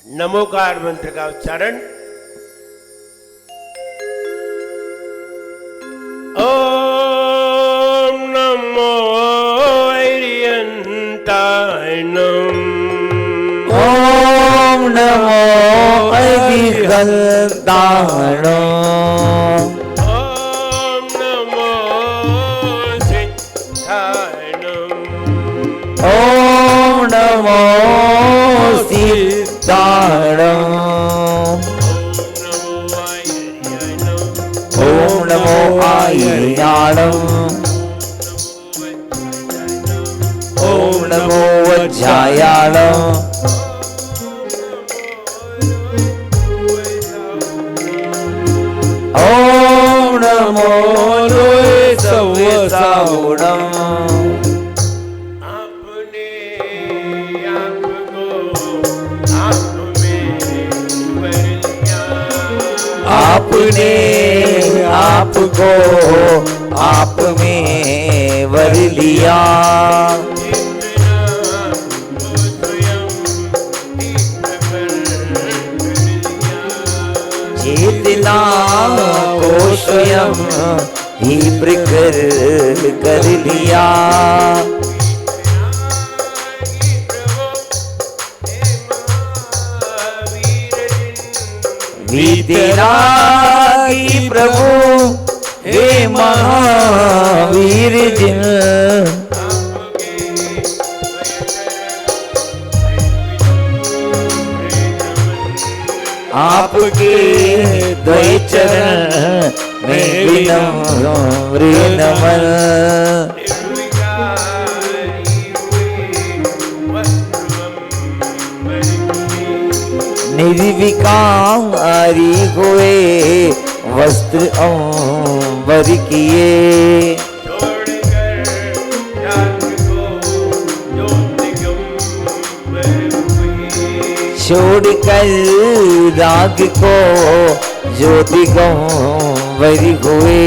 नमोकार मंत्र का उच्चारण। ओम नमो अरिहंताय नम। ओम नमो अरिहंताय नम। ओम नमो सिद्धाय नम। ओम नमो सिद्धाय नम। ओम नमो आयर्याय नम। ओम नमो वज्रायाय नम। ओम नमो लोहे सवसावणम। आपने आपको आप में वर लिया। चेतना को स्वयं ही प्रकट कर लिया। वीतरागी प्रभु हे महावीर जिन। आपके द्वय चरण में विनम्र नमन। निर्विकारी हुए वस्त्र अंबर किए। छोड़कर राग को जो दिगंबर हुए।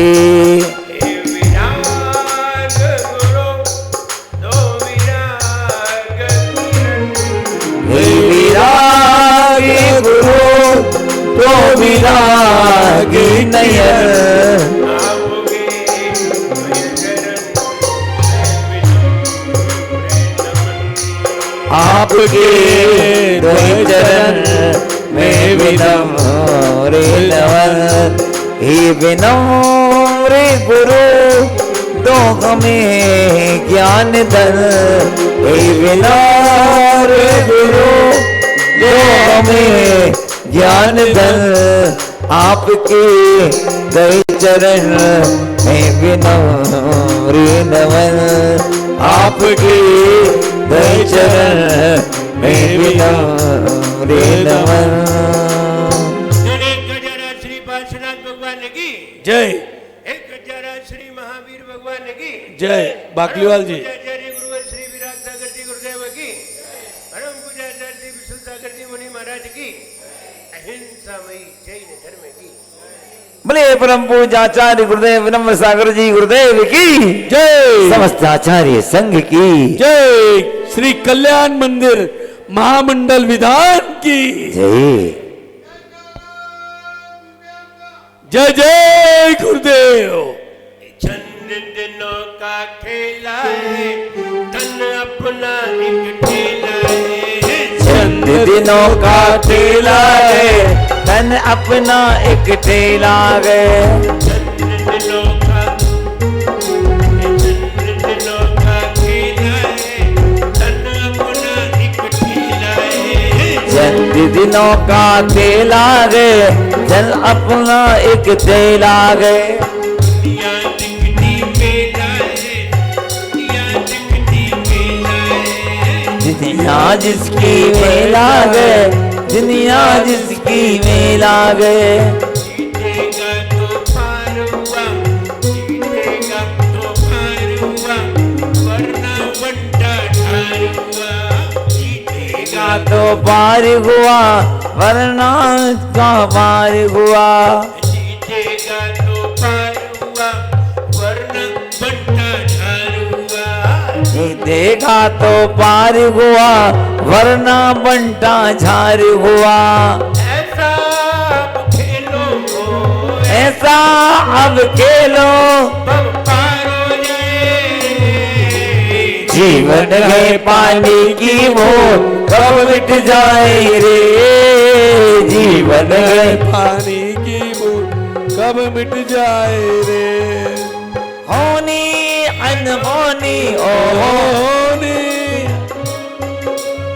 गुरु तो विरागी नयन। आपके द्वय चरण में विनम्र नमन। हे विनम्र गुरु दो हमें ज्ञान धन। हे विनम्र गुरु दो हमें ज्ञान धन। आपके द्वय चरण में विनम्र नमन। आपके द्वय चरण में विनम्र नमन। श्री पार्श्वनाथ भगवान की जय। एक गजारा श्री महावीर भगवान की जय। बाकलीवाल जी। आचार्य गुरुवर श्री विराट सागर जी गुरुदेव की। परम पूज्य आचार्य श्री विष्णु सागर जी मुनि महाराज की। अहिंसामयी जैन धर्म की। बोले परम पूज्य आचार्य गुरुदेव विनम्र सागर जी गुरुदेव की जय। समस्त आचार्य संघ की जय। श्री कल्याण मंदिर महामंडल विधान की जय। जय जय गुरुदेव। चंद दिनों का खेला है तन अपना एक ठेला है। चंद दिनों का ठेला है तन अपना एक ठेला है। चंद दिनों का खेला है तन अपना एक ठेला है। चंद दिनों का ठेला है तन अपना एक ठेला है। दुनिया दिखती मेला है। दुनिया दिखती मेला है। दुनिया जिसकी मेला है। दुनिया जिसकी मेला है। जीतेगा तो पार हुआ। जीतेगा तो पार हुआ वरना बंटा ठार हुआ। जीतेगा तो पार हुआ वरना का पार हुआ। जीतेगा तो पार हुआ वरना बंटा ठार हुआ। देखा तो पार हुआ वरना बंटा झार हुआ। ऐसा अब खेलो ऐसा अब खेलो बम पार हो जाए। जीवन है पानी की वो कब मिट जाए रे। जीवन है पानी की बूंद कब मिट जाए रे। होनी अनहोनी ओ होनी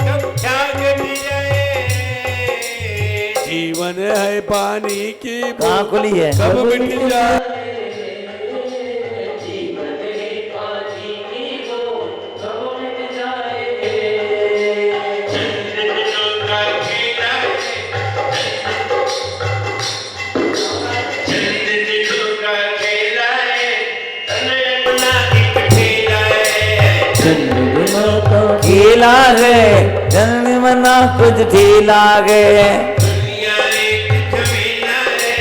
कब जाग जाए। जीवन है पानी की कहाँ बूंद खुली है? कब मिट जाए। खेला है जन मना कुछ ढीला है। दुनिया एक झमेला है,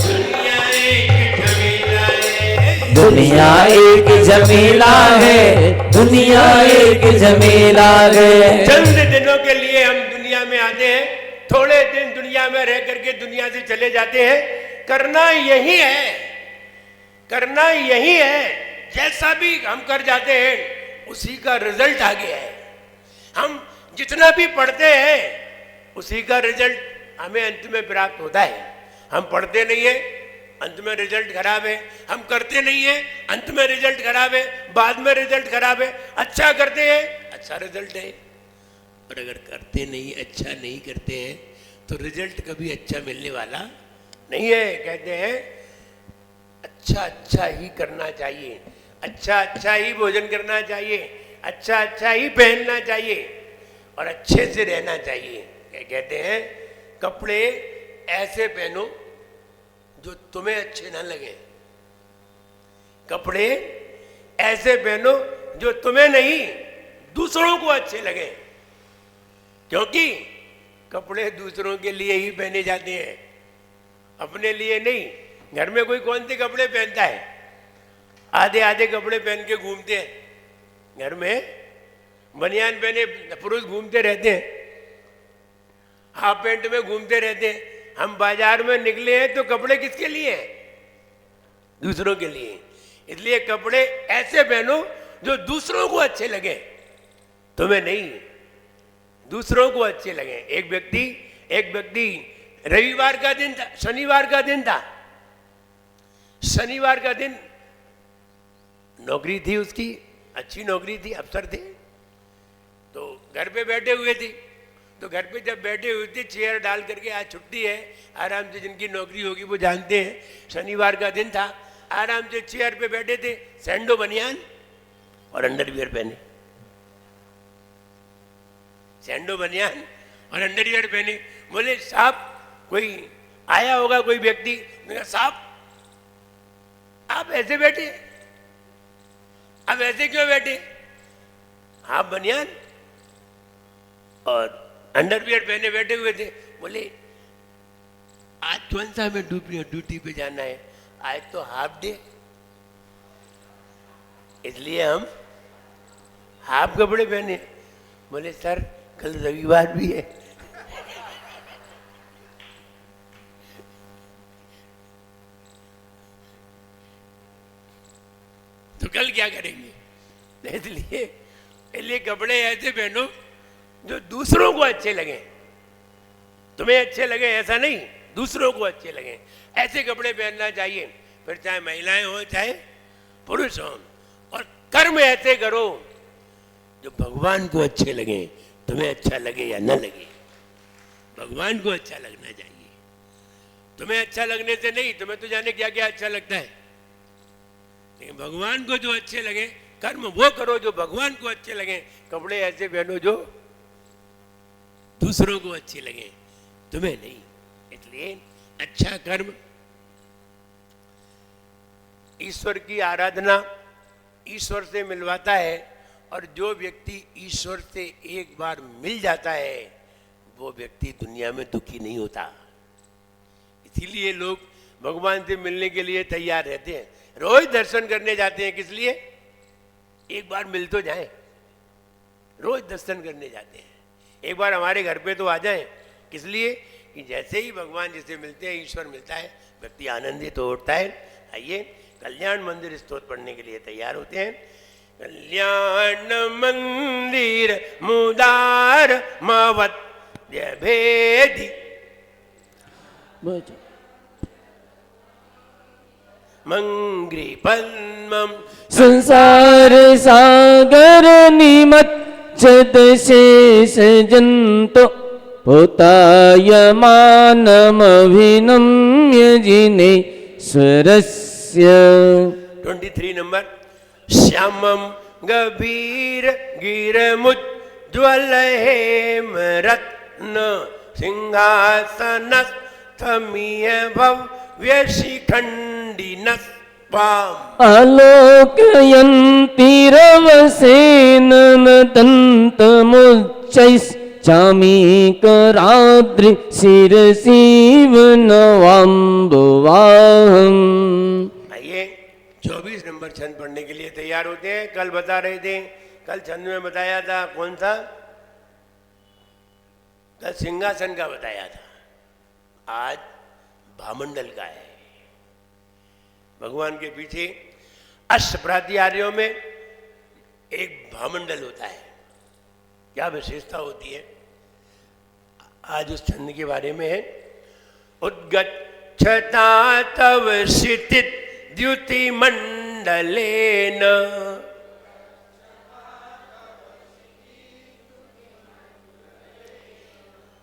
दुनिया एक झमेला है। दुनिया एक झमेला है, दुनिया एक झमेला है। चंद दिनों के लिए हम दुनिया में आते हैं, थोड़े दिन दुनिया में रह करके दुनिया से चले जाते हैं। करना यही है, करना यही है। जैसा भी हम कर जाते हैं उसी का रिजल्ट आगे है। हम जितना भी पढ़ते हैं उसी का रिजल्ट हमें अंत में प्राप्त होता है। हम पढ़ते नहीं है, अंत में रिजल्ट खराब है। हम करते नहीं है, अंत में रिजल्ट खराब है, बाद में रिजल्ट खराब है। अच्छा करते हैं, अच्छा रिजल्ट है। और अगर करते नहीं, अच्छा नहीं करते हैं तो रिजल्ट कभी अच्छा मिलने वाला नहीं है। कहते हैं अच्छा अच्छा ही करना चाहिए, अच्छा अच्छा ही भोजन करना चाहिए, अच्छा अच्छा ही पहनना चाहिए और अच्छे से रहना चाहिए। क्या कहते हैं? कपड़े ऐसे पहनो जो तुम्हें अच्छे ना लगे। कपड़े ऐसे पहनो जो तुम्हें नहीं, दूसरों को अच्छे लगे। क्योंकि कपड़े दूसरों के लिए ही पहने जाते हैं, अपने लिए नहीं। घर में कोई कौन से कपड़े पहनता है? आधे आधे कपड़े पहन के घूमते हैं। घर में बनियान पहने पुरुष घूमते रहते हैं, हाफ पैंट में घूमते रहते हैं। हम बाजार में निकले हैं तो कपड़े किसके लिए हैं? दूसरों के लिए। इसलिए कपड़े ऐसे पहनो जो दूसरों को अच्छे लगे, तुम्हें नहीं, दूसरों को अच्छे लगे। एक व्यक्ति रविवार का दिन था, शनिवार का दिन था। शनिवार का दिन नौकरी थी उसकी, अच्छी नौकरी थी, अफसर थे। तो घर पे बैठे हुए थे। तो घर पे जब बैठे हुए थे, चेयर डाल करके, आज छुट्टी है, आराम से जिनकी नौकरी होगी वो जानते हैं, शनिवार का दिन था। आराम से चेयर पे बैठे थे, सैंडो बनियान और अंडरवियर पहने। सैंडो बनियान और अंडरवियर पहने। बोले साहब कोई आया होगा, कोई व्यक्ति। साहब आप ऐसे बैठे, आप ऐसे क्यों बैठे? हाफ बनियान और अंडरवियर पहने बैठे हुए थे। बोले आज कौन सा हमें ड्यूटी पे जाना है? आज तो हाफ डे, इसलिए हम हाफ कपड़े पहने। बोले सर कल रविवार भी है। तो कल क्या करेंगे? इसलिए कपड़े ऐसे पहनो जो दूसरों को अच्छे लगे। तुम्हें अच्छे लगे ऐसा नहीं, दूसरों को अच्छे लगे, ऐसे कपड़े पहनना चाहिए। फिर चाहे महिलाएं हो चाहे पुरुष हो। और कर्म ऐसे करो जो भगवान को अच्छे लगे। तुम्हें अच्छा लगे या न लगे, भगवान को अच्छा लगना चाहिए। तुम्हें अच्छा लगने से नहीं, तुम्हें तो जाने क्या क्या अच्छा लगता है, लेकिन भगवान को जो अच्छे लगे, कर्म वो करो जो भगवान को अच्छे लगे। कपड़े ऐसे पहनो जो दूसरों को अच्छे लगे, तुम्हें नहीं। इसलिए अच्छा कर्म, ईश्वर की आराधना ईश्वर से मिलवाता है। और जो व्यक्ति ईश्वर से एक बार मिल जाता है वो व्यक्ति दुनिया में दुखी नहीं होता। इसीलिए लोग भगवान से मिलने के लिए तैयार रहते हैं, रोज दर्शन करने जाते हैं। किस लिए? एक बार मिल तो जाए, रोज दर्शन करने जाते हैं, एक बार हमारे घर पे तो आ जाएं। किस लिए? कि जैसे ही भगवान जिसे मिलते हैं, ईश्वर मिलता है, व्यक्ति आनंदित तो होता है। आइए कल्याण मंदिर स्तोत्र पढ़ने के लिए तैयार होते हैं। कल्याण मंदिर मुदार मवद्य भेदी मंग्री पद्मम संसार सागर निमज्जत शेष जंतो पोतायमानमभिनम्य जिनेश्वरस्य। 23 नंबर। श्यामम गभीर गिरमुज्ज्वल हेम रत्न सिंहासनस्थमीय भव्य शिखंडिन स्वाम आलोकयन्तिरवसेन दन्तमुच्चैश्चामीकराद्रि शिरसीव नवाम्बुवाहम्। आइए 24 नंबर छंद पढ़ने के लिए तैयार होते हैं। कल बता रहे थे, कल छंद में बताया था कौन सा? कल सिंहासन का बताया था, आज भामंडल का है। भगवान के पीछे अष्टप्रातिहार्यों में एक भामंडल होता है। क्या विशेषता होती है, आज उस छंद के बारे में है। उद्गच्छता तव क्षितिज द्युति मंडलेन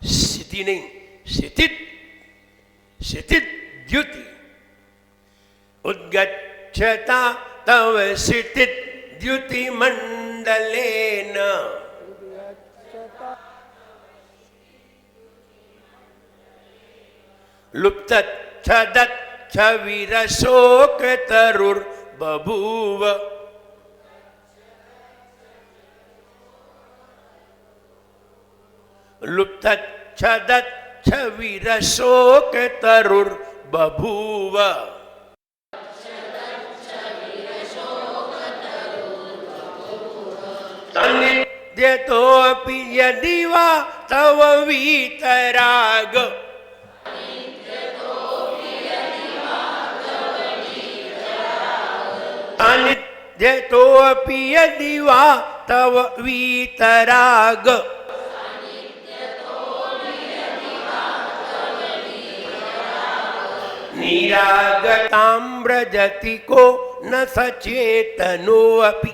क्षिति नहीं, क्षितिज, क्षितिज द्युति। उद्गच्छता तव क्षितिज द्युति मंडलेन लुप्तच्छदत् छविरशोक तरुर्बभूव लुप्तच्छदत् छविरशोक तरुर्बभूव। तन्निध्यतोऽपि यदि वा तव वीतराग अनित्यतोऽपि यदि वा तव वीतराग निरागतां व्रजति को न सचेतनोऽपि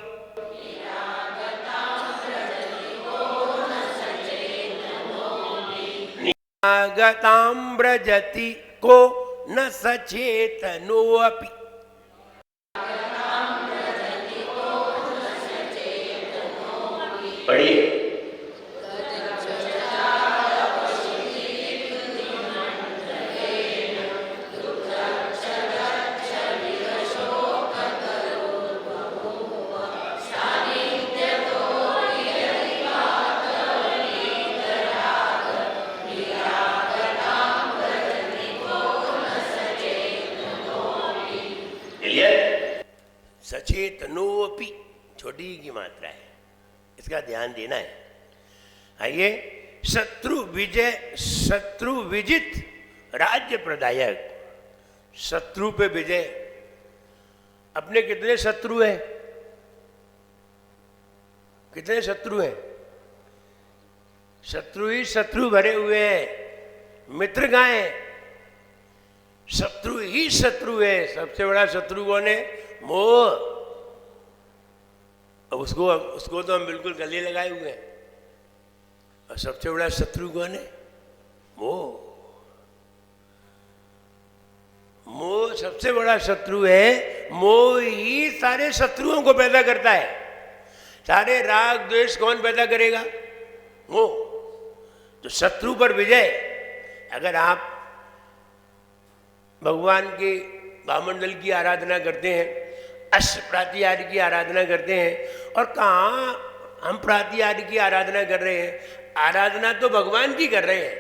निरागतां व्रजति को न सचेतनोऽपि। पढ़िए। सचेतनोऽपि छोटी की मात्रा है, इसका ध्यान देना है। आइए शत्रु विजय, शत्रु विजित राज्य प्रदायक। शत्रु पे विजय। अपने कितने शत्रु हैं? कितने शत्रु हैं? शत्रु ही शत्रु भरे हुए हैं। मित्र कहाँ है? शत्रु ही शत्रु है। सबसे बड़ा शत्रु कौन है? मोह। अब उसको तो हम बिल्कुल गले लगाए हुए हैं। और सबसे बड़ा शत्रु कौन है? मोह। मोह सबसे बड़ा शत्रु है। मोह ही सारे शत्रुओं को पैदा करता है। सारे राग द्वेष कौन पैदा करेगा? मोह। तो शत्रु पर विजय। अगर आप भगवान के वामंडल की आराधना करते हैं, अष्ट प्रातिहार्य की आराधना करते हैं, और कहाँ हम प्रातिहार्य की आराधना कर रहे हैं? आराधना तो भगवान की कर रहे हैं।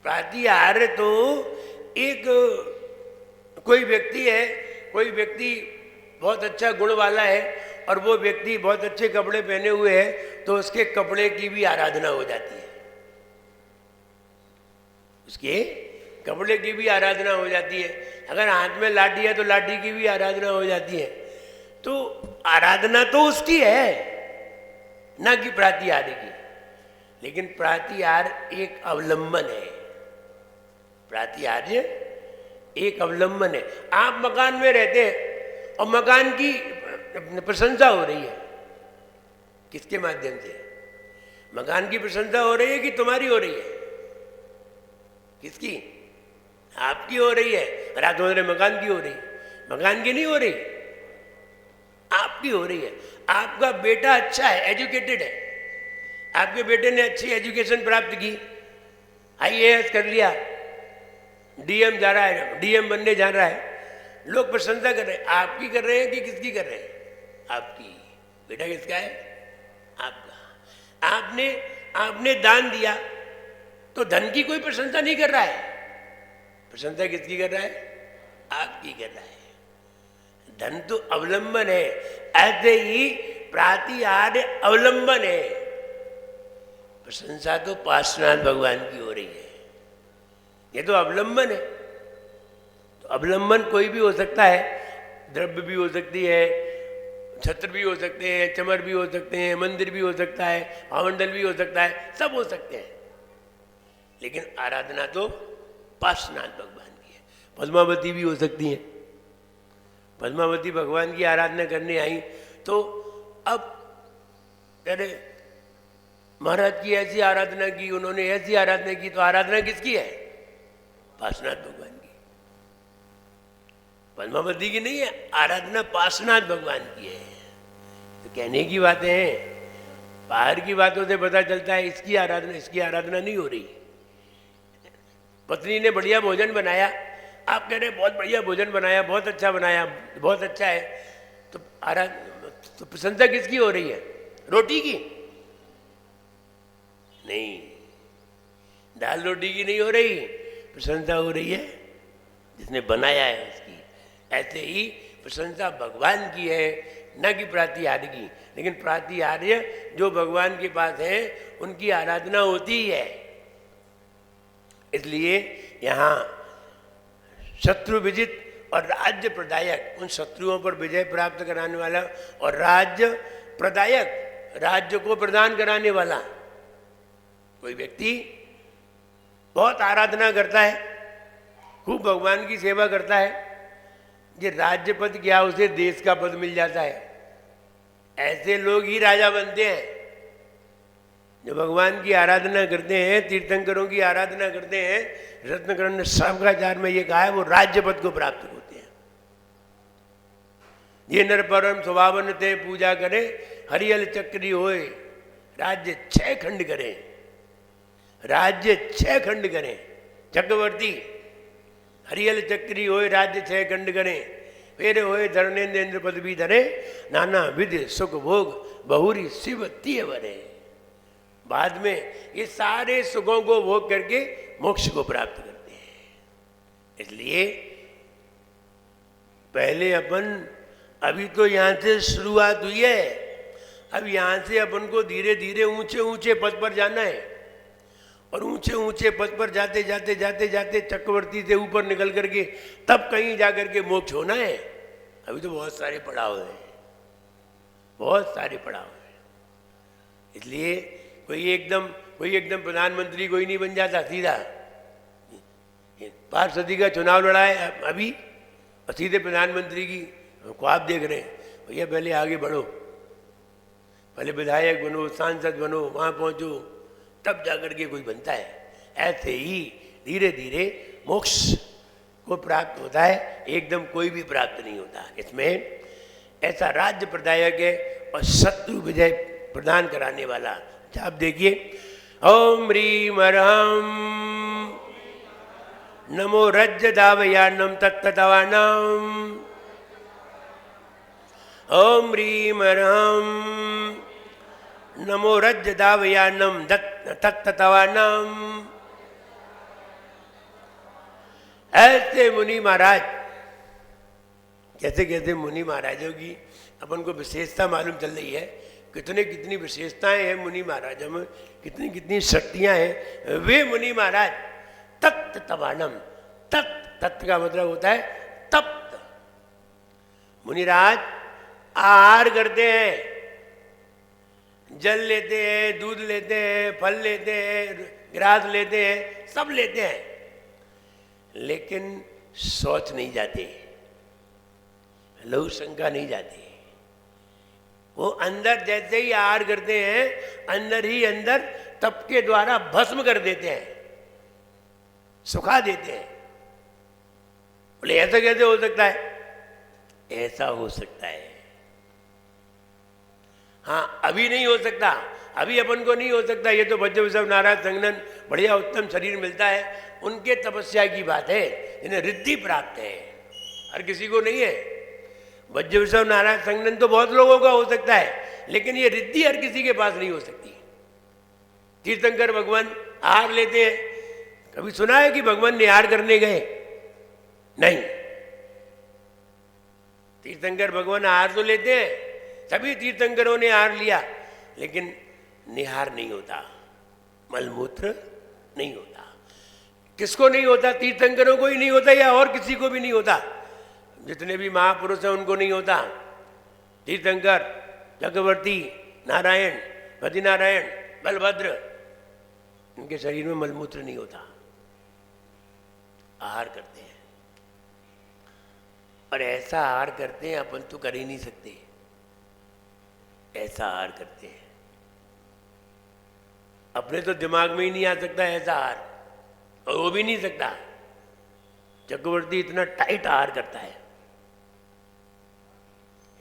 प्रातिहार्य तो एक कोई व्यक्ति है, कोई व्यक्ति बहुत अच्छा गुण वाला है और वो व्यक्ति बहुत अच्छे कपड़े पहने हुए है तो उसके कपड़े की भी आराधना हो जाती है, उसके कपड़े की भी आराधना हो जाती है। अगर हाथ में लाठी है तो लाठी की भी आराधना हो जाती है। तो आराधना तो उसकी है, ना कि प्रातिहार्य की। लेकिन प्रातिहार्य एक अवलंबन है, प्रातिहार्य एक अवलंबन है। आप मकान में रहते हैं और मकान की प्रशंसा हो रही है, किसके माध्यम से? मकान की प्रशंसा हो रही है कि तुम्हारी हो रही है? किसकी? आपकी हो रही है। और आप बोल रहे मकान की हो रही, मकान की नहीं हो रही, आपकी हो रही है। आपका बेटा अच्छा है, एजुकेटेड है, आपके बेटे ने अच्छी एजुकेशन प्राप्त की, IAS कर लिया, DM जा रहा है, DM बनने जा रहा है, लोग प्रशंसा कर रहे हैं। आपकी कर रहे हैं कि किसकी कर रहे हैं? आपकी। बेटा किसका है? आपका। आपने दान दिया तो धन की कोई प्रशंसा नहीं कर रहा है, प्रशंसा किसकी कर रहा है? आपकी कर रहा है। धन तो अवलंबन है, ऐसे ही प्रातिहार्य अवलंबन है, प्रशंसा तो पार्श्वनाथ भगवान की हो रही है। ये तो अवलंबन है। तो अवलंबन कोई भी हो सकता है, द्रव्य भी हो सकती है, छत्र भी हो सकते हैं, चमर भी हो सकते हैं, मंदिर भी हो सकता है, भावमंडल भी हो सकता है, सब हो सकते हैं। लेकिन आराधना तो पार्श्वनाथ भगवान की है। पद्मावती भी हो सकती है, पद्मावती भगवान की आराधना करने आई तो अब अरे महाराज की ऐसी आराधना की, उन्होंने ऐसी आराधना की, तो आराधना किसकी है? पार्श्वनाथ भगवान की, पद्मावती की नहीं है, आराधना पार्श्वनाथ भगवान की है। तो कहने की बातें हैं, बाहर की बातों से पता चलता है इसकी आराधना नहीं हो रही। पत्नी ने बढ़िया भोजन बनाया, आप कह रहे बहुत बढ़िया भोजन बनाया, बहुत अच्छा बनाया, बहुत अच्छा है, तो तो प्रशंसा किसकी हो रही है? रोटी की नहीं, दाल रोटी की नहीं हो रही, प्रशंसा हो रही है जिसने बनाया है उसकी। ऐसे ही प्रशंसा भगवान की है, न कि प्रातिहार्य की। लेकिन प्रातिहार्य जो भगवान के पास है उनकी आराधना होती है। इसलिए यहाँ शत्रु विजित और राज्य प्रदायक, उन शत्रुओं पर विजय प्राप्त कराने वाला, और राज्य प्रदायक, राज्य को प्रदान कराने वाला। कोई व्यक्ति बहुत आराधना करता है, खूब भगवान की सेवा करता है, ये राज्य पद क्या, उसे देश का पद मिल जाता है। ऐसे लोग ही राजा बनते हैं जो भगवान की आराधना करते हैं, तीर्थंकरों की आराधना करते हैं। रत्नकरण ने शांकराचार्य में ये कहा है, वो राज्य पद को प्राप्त होते हैं। ये नर परम स्वभावन ते पूजा करे, हरियल चक्री होए, राज्य 6 खंड करें, राज्य 6 खंड करें। चक्रवर्ती हरियल चक्री होए, राज्य 6 खंड करें, फिर होए धर्मेंद्र पद भी धरे, नाना विधि सुख भोग बहुरी शिव तिय वरे। बाद में ये सारे सुखों को भोग करके मोक्ष को प्राप्त करते हैं। इसलिए पहले अभी तो यहाँ से शुरुआत हुई है, अब यहाँ से अपन को धीरे धीरे ऊंचे ऊंचे पद पर जाना है। और ऊंचे ऊंचे पद पर जाते जाते जाते जाते चक्रवर्ती से ऊपर निकल करके तब कहीं जाकर के मोक्ष होना है। अभी तो बहुत सारे पड़ाव हैं, बहुत सारे पड़ाव हैं। इसलिए कोई एकदम प्रधानमंत्री कोई नहीं बन जाता सीधा। 5 का चुनाव लड़ा है अभी और सीधे प्रधानमंत्री की ख्वाब देख रहे हैं। भैया पहले आगे बढ़ो, पहले विधायक बनो, सांसद बनो, वहाँ पहुँचो, तब जाकर के कोई बनता है। ऐसे ही धीरे धीरे मोक्ष को प्राप्त होता है, एकदम कोई भी प्राप्त नहीं होता। इसमें ऐसा राज्य प्रदायक है और शत्रु विजय प्रदान कराने वाला। आप देखिए, ओम ह्रीम ह्राम नमो रज्ज दावयानम तत्तवानाम, ओम ह्रीम ह्राम नमो रज्ज दावयानम तत्तवानाम। ऐसे मुनि महाराज कैसे कैसे मुनि महाराजों की अपन को विशेषता मालूम चल रही है, कितने कितनी विशेषताएं हैं मुनि महाराजों में, कितनी कितनी शक्तियां हैं। वे मुनि महाराज तत्त तवानम, तत्त का मतलब होता है तप्त। मुनिराज आहार करते हैं, जल लेते हैं, दूध लेते हैं, फल लेते हैं, ग्रास लेते हैं, सब लेते हैं, लेकिन शौच नहीं जाते, लहू शंका नहीं जाती। वो अंदर जैसे ही आहार करते हैं, अंदर ही अंदर तप के द्वारा भस्म कर देते हैं, सुखा देते हैं। बोले ऐसा कैसे हो सकता है? ऐसा हो सकता है। हाँ, अभी नहीं हो सकता, अभी अपन को नहीं हो सकता। ये तो बच्चे सब नाराज संगनन बढ़िया उत्तम शरीर मिलता है, उनके तपस्या की बात है, इन्हें रिद्धि प्राप्त है, हर किसी को नहीं है। वज्र विषव नारायण संगनन तो बहुत लोगों का हो सकता है, लेकिन ये रिद्धि हर किसी के पास नहीं हो सकती। तीर्थंकर भगवान आहार लेते हैं, कभी सुना है कि भगवान निहार करने गए? नहीं। तीर्थंकर भगवान आहार तो लेते हैं, सभी तीर्थंकरों ने आहार लिया, लेकिन निहार नहीं होता, मलमूत्र नहीं होता। किसको नहीं होता? तीर्थंकरों को ही नहीं होता, या और किसी को भी नहीं होता। जितने भी महापुरुष हैं उनको नहीं होता। तीर्थंकर, चक्रवर्ती, नारायण, बद्रीनारायण, बलभद्र, इनके शरीर में मलमूत्र नहीं होता, आहार करते हैं। और ऐसा आहार करते हैं अपन तो कर ही नहीं सकते, ऐसा आहार करते हैं। अपने तो दिमाग में ही नहीं आ सकता ऐसा आहार, और वो भी नहीं सकता। चक्रवर्ती इतना टाइट आहार करता है,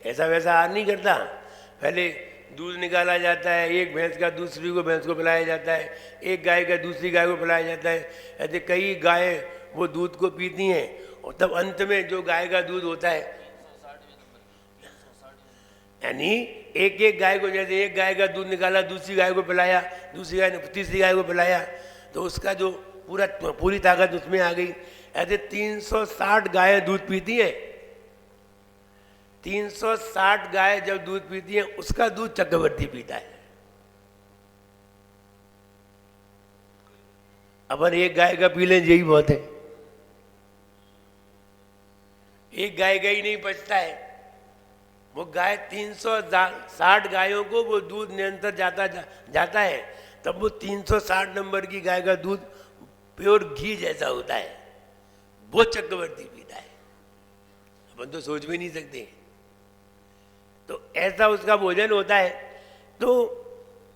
ऐसा वैसा आहार नहीं करता। पहले दूध निकाला जाता है, एक भैंस का दूसरी को भैंस को पिलाया जाता है, एक गाय का दूसरी गाय को पिलाया जाता है। ऐसे कई गाय वो दूध को पीती हैं, और तब अंत में जो गाय का दूध होता है, यानी एक एक गाय को, जैसे एक गाय का दूध निकाला, दूसरी गाय को पिलाया, दूसरी गाय ने तीसरी गाय को पिलाया, तो उसका जो पूरी ताकत उसमें आ गई। ऐसे 360 गाय दूध पीती हैं। 360 गाय जब दूध पीती हैं, उसका दूध चक्रवर्ती पीता है। अपन एक गाय का पी लें यही बहुत है, एक गाय का ही नहीं बचता है। वो गाय 360 गायों को वो दूध निरंतर जाता है, तब वो 360 नंबर की गाय का दूध प्योर घी जैसा होता है, वो चक्रवर्ती पीता है। अपन तो सोच भी नहीं सकते। तो ऐसा उसका भोजन होता है, तो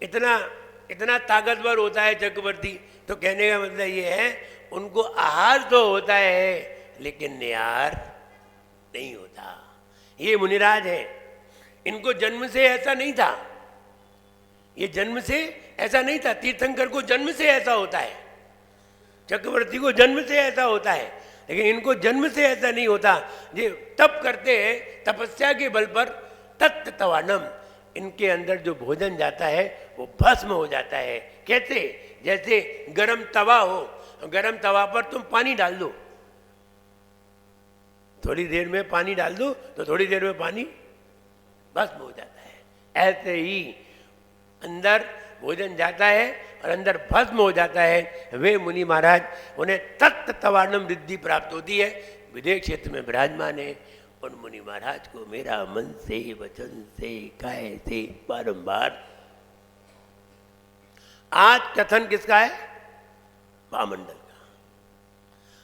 इतना ताकतवर होता है चक्रवर्ती। तो कहने का मतलब ये है, उनको आहार तो होता है, लेकिन निहार नहीं होता। ये मुनिराज है, इनको जन्म से ऐसा नहीं था, ये जन्म से ऐसा नहीं था। तीर्थंकर को जन्म से ऐसा होता है, चक्रवर्ती को जन्म से ऐसा होता है, लेकिन इनको जन्म से ऐसा नहीं होता। ये तप करते हैं, तपस्या के बल पर तत्त तवानम, इनके अंदर जो भोजन जाता है वो भस्म हो जाता है। कैसे? जैसे गरम तवा हो, गरम तवा पर तुम पानी डाल दो, थोड़ी देर में पानी डाल दो तो थोड़ी देर में पानी भस्म हो जाता है। ऐसे ही अंदर भोजन जाता है और अंदर भस्म हो जाता है। वे मुनि महाराज, उन्हें तत्त तवानम रिद्धि प्राप्त होती है, विदेह क्षेत्र में विराजमान है। उन मुनि महाराज को मेरा मन से, वचन से, काय से बारंबार। आज कथन किसका है? वामंडल का।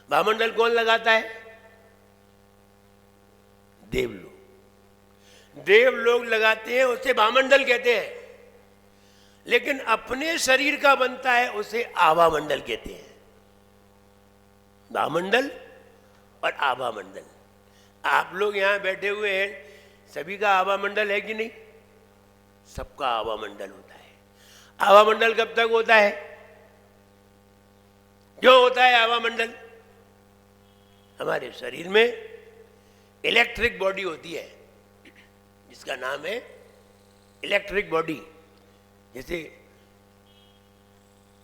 वामंडल कौन लगाता है? देवलोग। देवलोग लगाते हैं, उसे वामंडल कहते हैं। लेकिन अपने शरीर का बनता है, उसे आभामंडल कहते हैं। वामंडल और आभामंडल। आप लोग यहां बैठे हुए हैं, सभी का आभामंडल है कि नहीं? सबका आभामंडल होता है। आभामंडल कब तक होता है? क्यों होता है आभामंडल? हमारे शरीर में इलेक्ट्रिक बॉडी होती है, जिसका नाम है इलेक्ट्रिक बॉडी। जैसे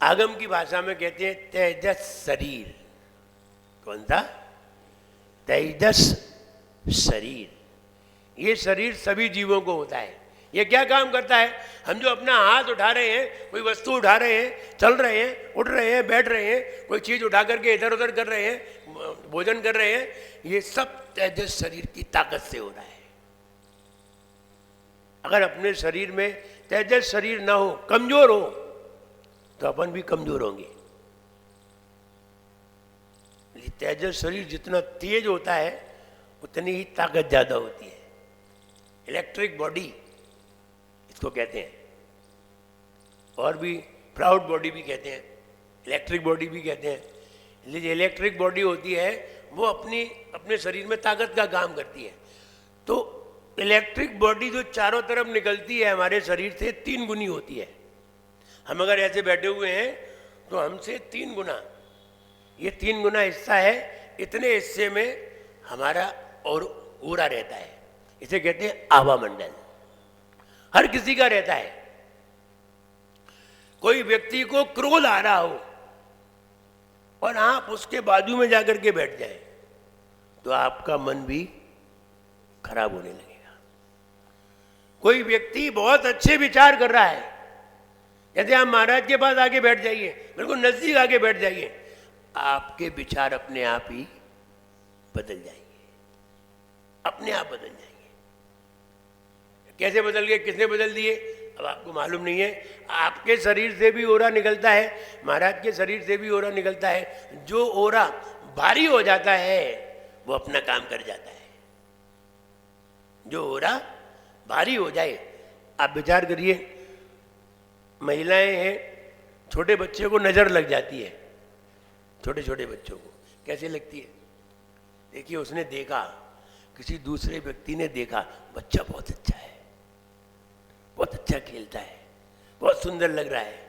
आगम की भाषा में कहते हैं तेजस शरीर। कौन सा? तेजस शरीर, ये शरीर सभी जीवों को होता है। ये क्या काम करता है? हम जो अपना हाथ उठा रहे हैं, कोई वस्तु उठा रहे हैं, चल रहे हैं, उठ रहे हैं, बैठ रहे हैं, कोई चीज उठा करके इधर उधर कर रहे हैं, भोजन कर रहे हैं, ये सब तेजस शरीर की ताकत से हो रहा है। अगर अपने शरीर में तेजस शरीर ना हो, कमजोर हो, तो अपन भी कमजोर होंगे। तेजस शरीर जितना तेज होता है उतनी ही ताकत ज्यादा होती है। इलेक्ट्रिक बॉडी इसको कहते हैं, और भी प्राउड बॉडी भी कहते हैं, इलेक्ट्रिक बॉडी भी कहते हैं। जो इलेक्ट्रिक बॉडी होती है वो अपने शरीर में ताकत का काम करती है। तो इलेक्ट्रिक बॉडी जो चारों तरफ निकलती है हमारे शरीर से 3 गुनी होती है। हम अगर ऐसे बैठे हुए हैं तो हमसे 3 गुना, ये 3 गुना हिस्सा है, इतने हिस्से में हमारा और ओरा रहता है। इसे कहते हैं आभा मंडल। हर किसी का रहता है। कोई व्यक्ति को क्रोध आ रहा हो और आप उसके बाजू में जाकर के बैठ जाए तो आपका मन भी खराब होने लगेगा। कोई व्यक्ति बहुत अच्छे विचार कर रहा है, जैसे आप महाराज के पास आके बैठ जाइए, बिल्कुल नजदीक आके बैठ जाइए, आपके विचार अपने आप ही बदल जाएंगे, अपने आप बदल जाएंगे। कैसे बदल गए, किसने बदल दिए, अब आपको मालूम नहीं है। आपके शरीर से भी ओरा निकलता है, महाराज के शरीर से भी ओरा निकलता है। जो ओरा भारी हो जाता है वो अपना काम कर जाता है। जो ओरा भारी हो जाए, आप विचार करिए, महिलाएं हैं, छोटे बच्चे को नजर लग जाती है, छोटे छोटे बच्चों को कैसे लगती है? देखिए, उसने देखा, किसी दूसरे व्यक्ति ने देखा, बच्चा बहुत अच्छा है, बहुत अच्छा खेलता है, बहुत सुंदर लग रहा है,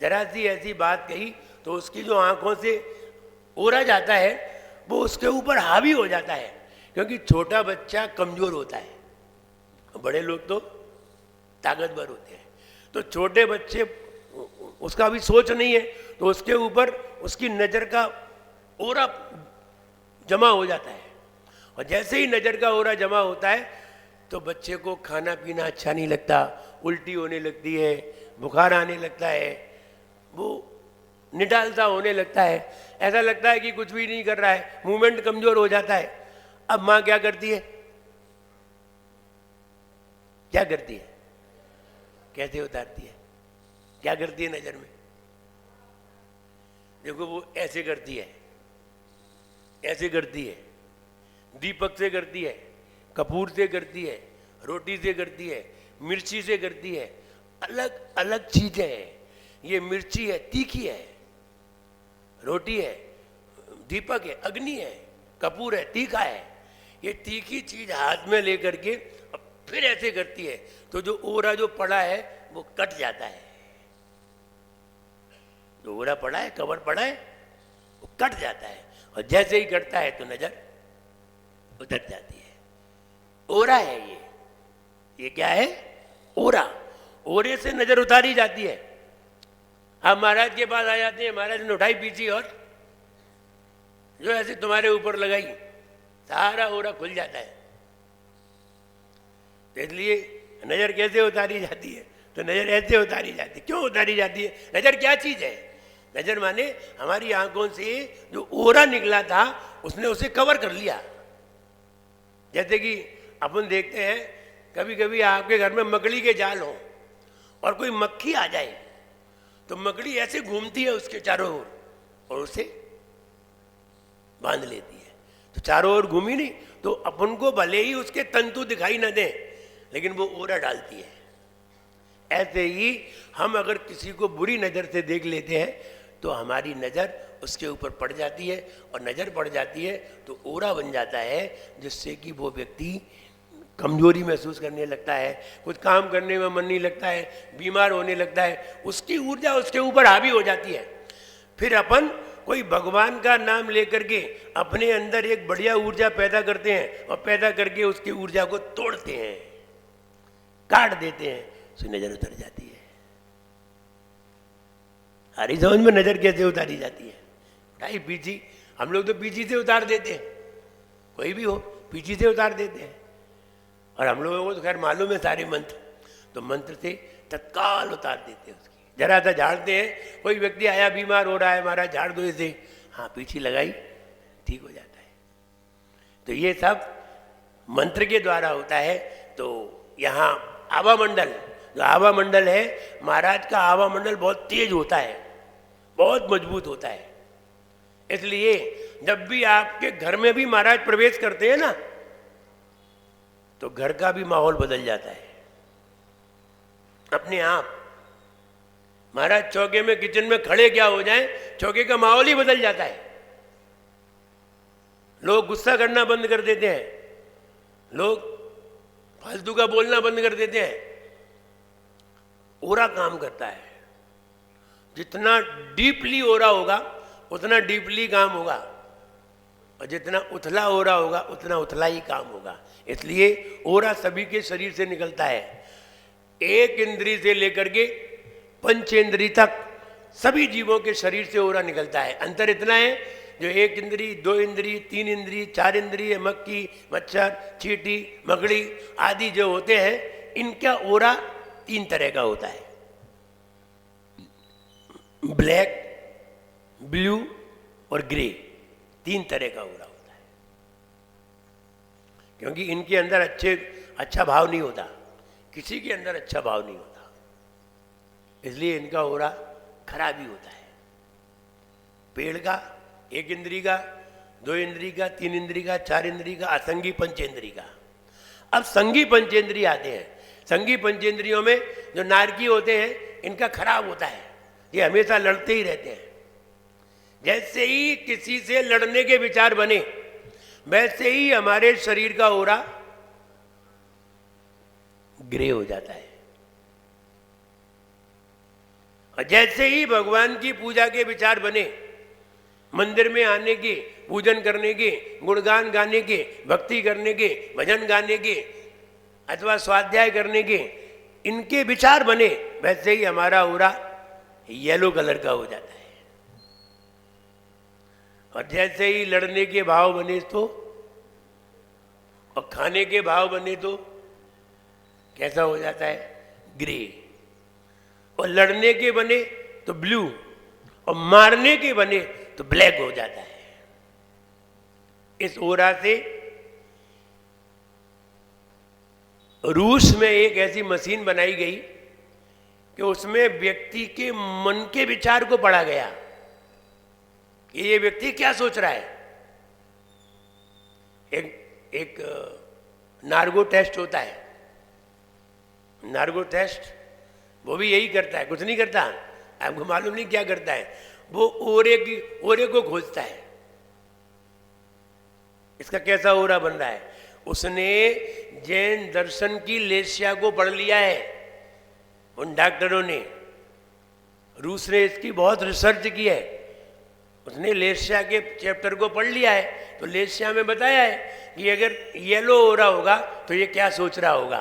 जरा सी ऐसी बात कही तो उसकी जो आंखों से ओरा जाता है वो उसके ऊपर हावी हो जाता है। क्योंकि छोटा बच्चा कमजोर होता है, बड़े लोग तो ताकतवर होते हैं। तो छोटे बच्चे, उसका अभी सोच नहीं है, तो उसके ऊपर उसकी नज़र का ओरा जमा हो जाता है। और जैसे ही नज़र का ओरा जमा होता है तो बच्चे को खाना पीना अच्छा नहीं लगता, उल्टी होने लगती है, बुखार आने लगता है, वो निडाल सा होने लगता है, ऐसा लगता है कि कुछ भी नहीं कर रहा है, मूवमेंट कमजोर हो जाता है। अब माँ क्या करती है? क्या करती है? कैसे उतारती है? क्या करती है नजर में? देखो, वो ऐसे करती है, ऐसे करती है, दीपक से करती है, कपूर से करती है, रोटी से करती है, मिर्ची से करती है, अलग अलग चीजें हैं। ये मिर्ची है, तीखी है, रोटी है, दीपक है, अग्नि है, कपूर है, तीखा है। ये तीखी चीज हाथ में लेकर के फिर ऐसे करती है तो जो ओरा जो पड़ा है वो कट जाता है। जो ओरा पड़ा है, कवर पड़ा है, वो कट जाता है, और जैसे ही कटता है तो नजर उतर जाती है। ओरा है ये क्या है? ओरा। ओरे से नजर उतारी जाती है। आप महाराज के पास आ जाते हैं, महाराज ने उठाई पीछी और जो ऐसे तुम्हारे ऊपर लगाई, सारा ओरा खुल जाता है। तो इसलिए नजर कैसे उतारी जाती है? तो नजर ऐसे उतारी जाती है। क्यों उतारी जाती है? नजर क्या चीज है? नजर माने हमारी आंखों से जो ओरा निकला था उसने उसे कवर कर लिया। जैसे कि अपन देखते हैं, कभी कभी आपके घर में मकड़ी के जाल हो और कोई मक्खी आ जाए तो मकड़ी ऐसे घूमती है उसके चारों ओर और उसे बांध लेती है। तो चारों ओर घूमी नहीं तो अपन को भले ही उसके तंतु दिखाई न दें, लेकिन वो ओरा डालती है। ऐसे ही हम अगर किसी को बुरी नज़र से देख लेते हैं तो हमारी नज़र उसके ऊपर पड़ जाती है, और नज़र पड़ जाती है तो ओरा बन जाता है, जिससे कि वो व्यक्ति कमजोरी महसूस करने लगता है, कुछ काम करने में मन नहीं लगता है, बीमार होने लगता है, उसकी ऊर्जा उसके ऊपर हावी हो जाती है। फिर अपन कोई भगवान का नाम लेकर के अपने अंदर एक बढ़िया ऊर्जा पैदा करते हैं और पैदा करके उसकी ऊर्जा को तोड़ते हैं, काट देते हैं, उसकी नजर उतर जाती है। हरी समझ में नजर कैसे उतारी जाती है? उठाई पीछी, हम लोग तो पीछी से उतार देते हैं, कोई भी हो पीछे से उतार देते हैं। और हम लोगों को तो खैर मालूम है सारे मंत्र, तो मंत्र से तत्काल उतार देते हैं उसकी। जरा सा झाड़ते हैं, कोई व्यक्ति आया बीमार हो रहा है, महाराज झाड़ दो इसे, हाँ पीछे लगाई, ठीक हो जाता है। तो ये सब मंत्र के द्वारा होता है। तो यहाँ आभा मंडल, जो आभा मंडल है महाराज का, आभा मंडल बहुत तेज होता है, बहुत मजबूत होता है। इसलिए जब भी आपके घर में भी महाराज प्रवेश करते हैं ना, तो घर का भी माहौल बदल जाता है अपने आप। महाराज चौके में, किचन में खड़े क्या हो जाए, चौके का माहौल ही बदल जाता है। लोग गुस्सा करना बंद कर देते हैं, लोग फालतू का बोलना बंद कर देते हैं। ओरा काम करता है, जितना डीपली ओरा होगा उतना डीपली काम होगा, और जितना उथला ओरा होगा उतना उथला ही काम होगा। इसलिए ओरा सभी के शरीर से निकलता है, एक इंद्री से लेकर के पंचेंद्री तक सभी जीवों के शरीर से ओरा निकलता है। अंतर इतना है, जो एक इंद्री, दो इंद्री, तीन इंद्री, चार इंद्री, मक्खी, मच्छर, चींटी, मकड़ी आदि जो होते हैं, इनका ओरा तीन तरह का होता है, ब्लैक, ब्लू और ग्रे, तीन तरह का ओरा होता है। क्योंकि इनके अंदर अच्छा भाव नहीं होता, किसी के अंदर अच्छा भाव नहीं होता, इसलिए इनका ओरा खराब ही होता है। पेड़ का, एक इंद्री का, दो इंद्री का, तीन इंद्री का, चार इंद्री का, असंगी पंचेंद्री का। अब संगी पंचेंद्री आते हैं। संगी पंचेंद्रियों में जो नारकी होते हैं, इनका खराब होता है, ये हमेशा लड़ते ही रहते हैं। जैसे ही किसी से लड़ने के विचार बने, वैसे ही हमारे शरीर का ओरा ग्रे हो जाता है। और जैसे ही भगवान की पूजा के विचार बने, मंदिर में आने के, पूजन करने के, गुणगान गाने के, भक्ति करने के, भजन गाने के अथवा स्वाध्याय करने के इनके विचार बने, वैसे ही हमारा ओरा येलो कलर का हो जाता है। और जैसे ही लड़ने के भाव बने तो, और खाने के भाव बने तो कैसा हो जाता है, ग्रे। और लड़ने के बने तो ब्लू, और मारने के बने तो ब्लैक हो जाता है। इस ओरा से रूस में एक ऐसी मशीन बनाई गई कि उसमें व्यक्ति के मन के विचार को पढ़ा गया कि ये व्यक्ति क्या सोच रहा है। एक नार्गो टेस्ट होता है, नार्गो टेस्ट, वो भी यही करता है, कुछ नहीं करता, आपको मालूम नहीं क्या करता है, वो ओरे को खोजता है, इसका कैसा ओरा बन रहा है। उसने जैन दर्शन की लेस्या को पढ़ लिया है, उन डॉक्टरों ने, रूस ने इसकी बहुत रिसर्च की है, उसने लेस्या के चैप्टर को पढ़ लिया है। तो लेस्या में बताया है कि अगर येलो ओरा होगा तो ये क्या सोच रहा होगा,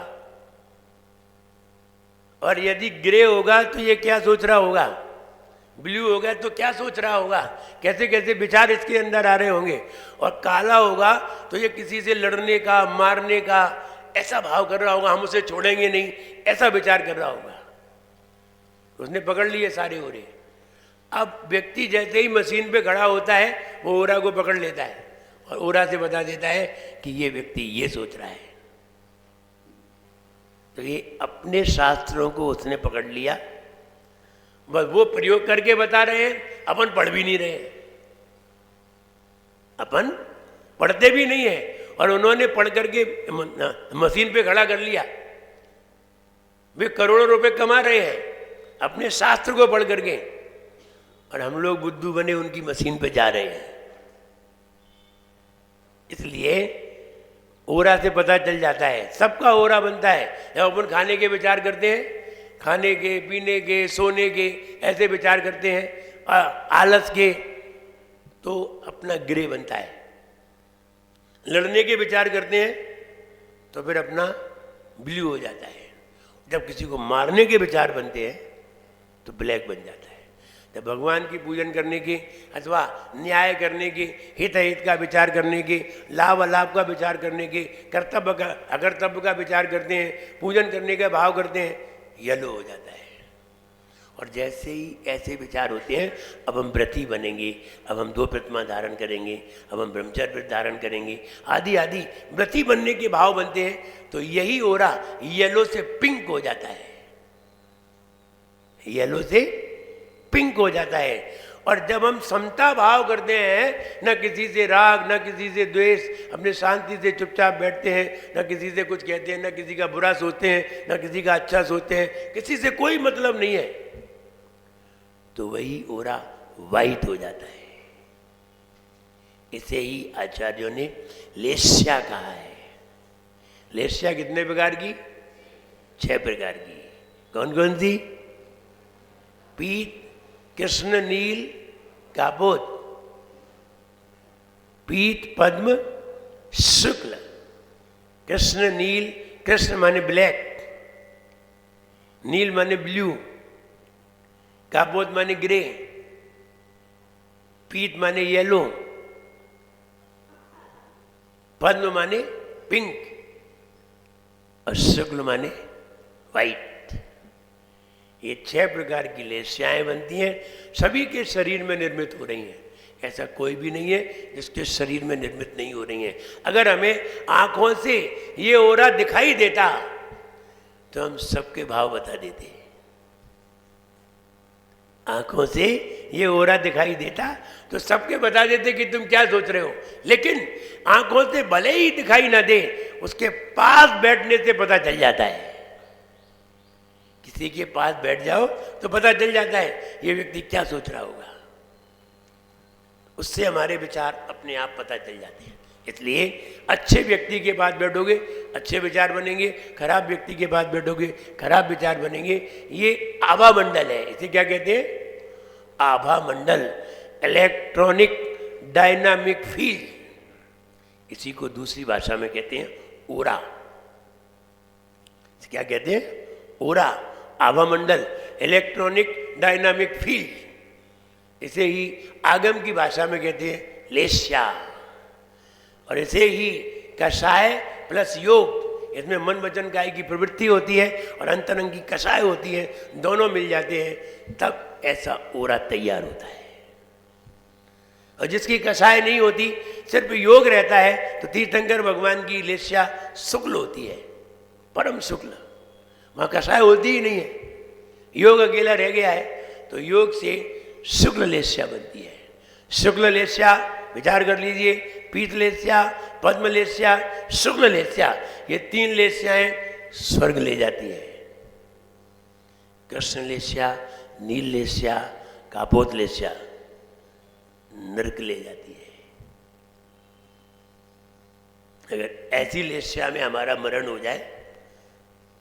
और यदि ग्रे होगा तो ये क्या सोच रहा होगा, ब्लू होगा तो क्या सोच रहा होगा, कैसे कैसे विचार इसके अंदर आ रहे होंगे। और काला होगा तो ये किसी से लड़ने का, मारने का ऐसा भाव कर रहा होगा, हम उसे छोड़ेंगे नहीं, ऐसा विचार कर रहा होगा। उसने पकड़ लिए सारे ओरे। अब व्यक्ति जैसे ही मशीन पे खड़ा होता है, वो ओरा को पकड़ लेता है और ओरा से बता देता है कि ये व्यक्ति ये सोच रहा है। तो ये अपने शास्त्रों को उसने पकड़ लिया, बस वो प्रयोग करके बता रहे हैं, अपन पढ़ भी नहीं रहे हैं, अपन पढ़ते भी नहीं है। और उन्होंने पढ़ करके मशीन पे खड़ा कर लिया, वे करोड़ों रुपए कमा रहे हैं अपने शास्त्र को पढ़ करके, और हम लोग बुद्धू बने उनकी मशीन पे जा रहे हैं। इसलिए ओरा से पता चल जाता है, सबका ओरा बनता है। जब अपन खाने के विचार करते हैं, खाने के, पीने के, सोने के ऐसे विचार करते हैं, आलस के, तो अपना ग्रे बनता है। लड़ने के विचार करते हैं तो फिर अपना ब्लू हो जाता है। जब किसी को मारने के विचार बनते हैं तो ब्लैक बन जाता है। तो भगवान की पूजन करने की अथवा न्याय करने की, हित हित का विचार करने की, लाभ अलाभ का विचार करने की, कर्तव्य का अकर्तव्य का विचार करते हैं, पूजन करने का भाव करते हैं, येलो हो जाता है। और जैसे ही ऐसे विचार होते हैं, अब हम व्रती बनेंगे, अब हम 2 प्रतिमा धारण करेंगे, अब हम ब्रह्मचर्य व्रत धारण करेंगे, आदि आदि व्रती बनने के भाव बनते हैं, तो यही ओरा येलो से पिंक हो जाता है, येलो से पिंक हो जाता है। और जब हम समता भाव करते हैं, न किसी से राग, न किसी से द्वेष, अपने शांति से चुपचाप बैठते हैं, न किसी से कुछ कहते हैं, न किसी का बुरा सोचते हैं, न किसी का अच्छा सोचते हैं, किसी से कोई मतलब नहीं है, तो वही ओरा वाइट हो जाता है। इसे ही आचार्यों ने लेस्या कहा है। लेस्या कितने प्रकार की? 6 प्रकार की। कौन कौन सी? पीत, कृष्ण, नील, कापोत, पीत, पद्म, शुक्ल। कृष्ण नील, कृष्ण माने ब्लैक, नील माने ब्लू, कापोत माने ग्रे, पीत माने येलो, पद्म माने पिंक और शुक्ल माने वाइट। ये 6 प्रकार की लेस्याएं बनती हैं, सभी के शरीर में निर्मित हो रही हैं। ऐसा कोई भी नहीं है जिसके शरीर में निर्मित नहीं हो रही हैं। अगर हमें आंखों से ये ओरा दिखाई देता तो हम सबके भाव बता देते। आंखों से ये ओरा दिखाई देता तो सबके बता देते कि तुम क्या सोच रहे हो। लेकिन आंखों से भले ही दिखाई ना दे, उसके पास बैठने से पता चल जाता है। किसी के पास बैठ जाओ तो पता चल जाता है ये व्यक्ति क्या सोच रहा होगा। उससे हमारे विचार अपने आप पता चल जाते हैं। इसलिए अच्छे व्यक्ति के पास बैठोगे अच्छे विचार बनेंगे, खराब व्यक्ति के पास बैठोगे खराब विचार बनेंगे। ये आभा मंडल है। इसे क्या कहते हैं? आभा मंडल, इलेक्ट्रॉनिक डायनामिक फील्ड। इसी को दूसरी भाषा में कहते हैं ओरा। इसे क्या कहते हैं? ओरा, आभा मंडल, इलेक्ट्रॉनिक डायनामिक फील्ड। इसे ही आगम की भाषा में कहते हैं लेस्या। और इसे ही कषाय प्लस योग, इसमें मन वचन काया की प्रवृत्ति होती है और अंतरंग की कषाय होती है, दोनों मिल जाते हैं, तब ऐसा ओरा तैयार होता है। और जिसकी कषाय नहीं होती, सिर्फ योग रहता है, तो तीर्थंकर भगवान की लेस्या शुक्ल होती है, परम शुक्ल। वहाँ कषाय होती ही नहीं है, योग अकेला रह गया है, तो योग से शुक्ल लेस्या बनती है। शुक्ल लेस्या विचार कर लीजिए, पीत लेस्या, पद्म लेस्या, शुक्ल लेस्या, ये 3 लेस्याएं स्वर्ग ले जाती है। कृष्ण लेस्या, नील लेस्या, कापोत लेस्या नरक ले जाती है। अगर ऐसी लेस्या में हमारा मरण हो जाए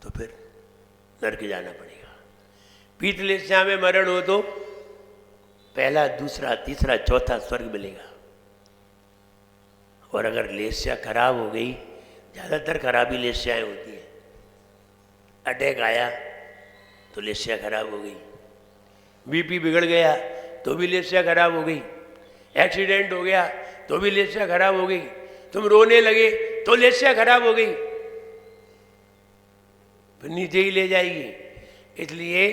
तो फिर नरक जाना पड़ेगा। पीत लेस्या में मरण हो तो पहला, दूसरा, तीसरा, चौथा स्वर्ग मिलेगा। और अगर लेस्या खराब हो गई, ज़्यादातर खराबी लेस्याएं होती हैं। अटैक आया तो लेस्या खराब हो गई, बीपी बिगड़ गया तो भी लेस्या खराब हो गई, एक्सीडेंट हो गया तो भी लेस्या खराब हो गई, तुम रोने लगे तो लेस्या खराब हो गई, फिर नीचे ही ले जाएगी। इसलिए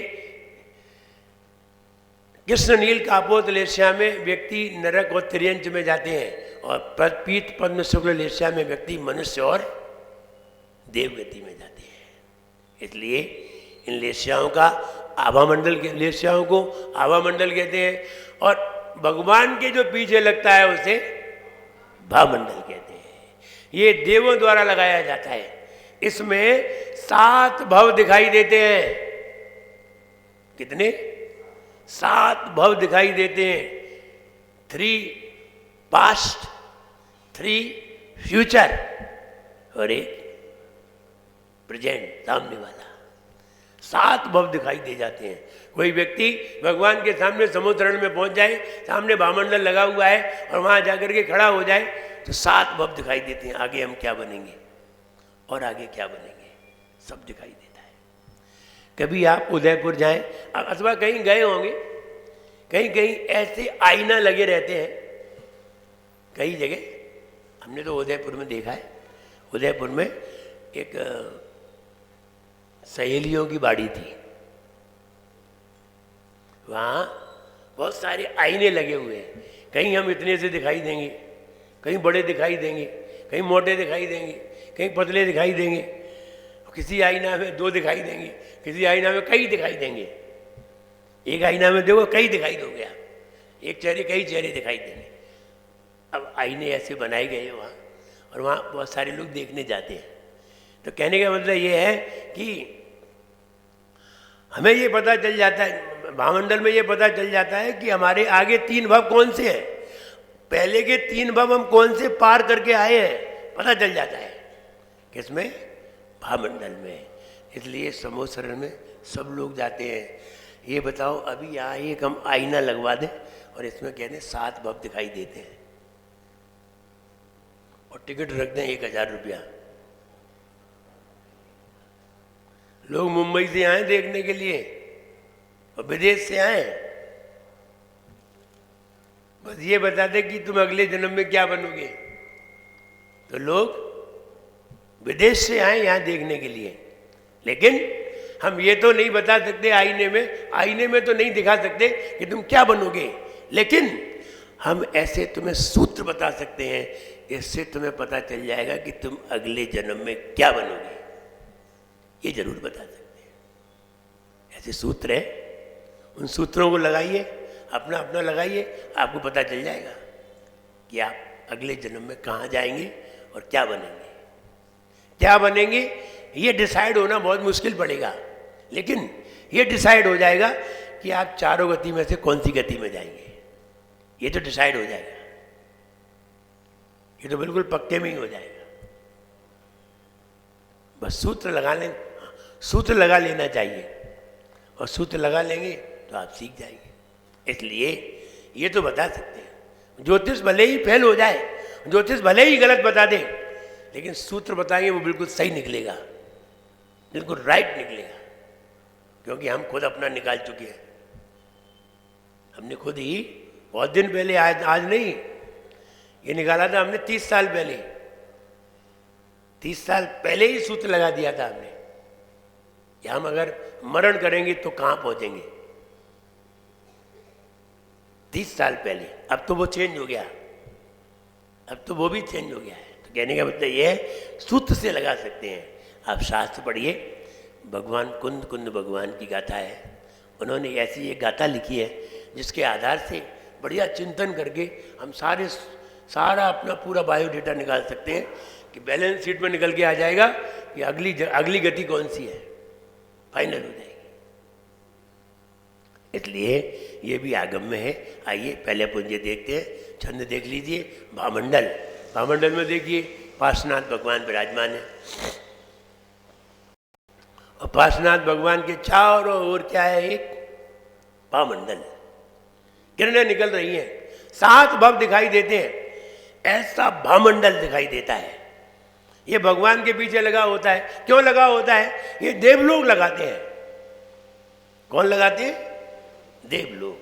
कृष्ण नील कापोत लेस्या में व्यक्ति नरक और त्रियंच में जाते हैं, और पीत पद्म शुक्ल लेस्या में व्यक्ति मनुष्य और देवगति में जाते हैं। इसलिए इन लेस्याओं का आभा मंडल के लेस्याओं को आभा मंडल कहते हैं, और भगवान के जो पीछे लगता है उसे भामंडल कहते हैं। ये देवों द्वारा लगाया जाता है। इसमें 7 भव दिखाई देते हैं। कितने? 7 भव दिखाई देते हैं। 3 पास्ट, 3 फ्यूचर और 1 प्रेजेंट, सामने वाला। 7 भव दिखाई दे जाते हैं। कोई व्यक्ति भगवान के सामने समुद्रण में पहुंच जाए, सामने भामंडल लगा हुआ है और वहां जाकर के खड़ा हो जाए तो 7 भव दिखाई देते हैं। आगे हम क्या बनेंगे और आगे क्या बनेंगे, सब दिखाई देता है। कभी आप उदयपुर जाएं अथवा कहीं गए होंगे, कहीं कहीं ऐसे आईना लगे रहते हैं कई जगह। हमने तो उदयपुर में देखा है। उदयपुर में एक सहेलियों की बाड़ी थी, वहाँ बहुत सारे आईने लगे हुए हैं। कहीं हम इतने से दिखाई देंगे, कहीं बड़े दिखाई देंगे, कहीं मोटे दिखाई देंगे, कहीं पतले दिखाई देंगे, किसी आईना में 2 दिखाई देंगे, किसी आईना में कई दिखाई देंगे। एक आईना में देखो कई दिखाई दोगे आप, एक चेहरे कई चेहरे दिखाई देंगे। अब आईने ऐसे बनाए गए हैं वहाँ, और वहाँ बहुत सारे लोग देखने जाते हैं। तो कहने का मतलब ये है कि हमें ये पता चल जाता है, भावमंडल में ये पता चल जाता है कि हमारे आगे 3 भव कौन से हैं, पहले के 3 भव हम कौन से पार करके आए हैं, पता चल जाता है। किसमें? भावमंडल में। इसलिए समूह शरण में सब लोग जाते हैं। ये बताओ, अभी यहाँ एक हम आईना लगवा दें और इसमें कहते हैं 7 भव दिखाई देते हैं, और टिकट रख दें 1000 रुपया। लोग मुंबई से आए देखने के लिए और विदेश से आए, बस ये बता दे कि तुम अगले जन्म में क्या बनोगे। तो लोग विदेश से आए यहाँ देखने के लिए, लेकिन हम ये तो नहीं बता सकते आईने में तो नहीं दिखा सकते कि तुम क्या बनोगे, लेकिन हम ऐसे तुम्हें सूत्र बता सकते हैं, इससे तुम्हें पता चल जाएगा कि तुम अगले जन्म में क्या बनोगे। ये जरूर बता सकते हैं। ऐसे सूत्र हैं, उन सूत्रों को लगाइए, अपना अपना लगाइए, आपको पता चल जाएगा कि आप अगले जन्म में कहाँ जाएंगे और क्या बनेंगे। क्या बनेंगे ये डिसाइड होना बहुत मुश्किल पड़ेगा, लेकिन ये डिसाइड हो जाएगा कि आप चारों गति में से कौन सी गति में जाएंगे। ये तो डिसाइड हो जाएगा, ये तो बिल्कुल पक्के में ही हो जाएगा। बस सूत्र लगा लेना चाहिए, और सूत्र लगा लेंगे तो आप सीख जाएंगे। इसलिए ये तो बता सकते हैं, ज्योतिष भले ही फेल हो जाए, ज्योतिष भले ही गलत बता दे, लेकिन सूत्र बताएंगे वो बिल्कुल सही निकलेगा, बिल्कुल राइट निकलेगा, क्योंकि हम खुद अपना निकाल चुके हैं। हमने खुद ही बहुत दिन पहले, आज नहीं, ये निकाला था हमने 30 साल पहले। 30 साल पहले ही सूत्र लगा दिया था हमने कि हम अगर मरण करेंगे तो कहाँ पहुंचेंगे। 30 साल पहले। अब तो वो चेंज हो गया, अब तो वो भी चेंज हो गया है। तो कहने का मतलब ये है, सूत्र से लगा सकते हैं। आप शास्त्र पढ़िए, भगवान कुंद भगवान की गाथा है, उन्होंने ऐसी एक गाथा लिखी है जिसके आधार से बढ़िया चिंतन करके हम सारा अपना पूरा बायोडेटा निकाल सकते हैं कि बैलेंस शीट में निकल के आ जाएगा कि अगली गति कौन सी है, फाइनल हो जाएगी। इसलिए ये भी आगम में है। आइए पहले अपन ये देखते हैं, छंद देख लीजिए। भावमंडल में देखिए पार्श्वनाथ भगवान विराजमान है, और पार्श्वनाथ भगवान के चारों ओर क्या है, एक भावमंडल, किरणें निकल रही हैं, 7 भव दिखाई देते हैं। ऐसा भावमंडल दिखाई देता है। ये भगवान के पीछे लगा होता है। क्यों लगा होता है? ये देवलोग लगाते हैं। कौन लगाते हैं? देवलोग।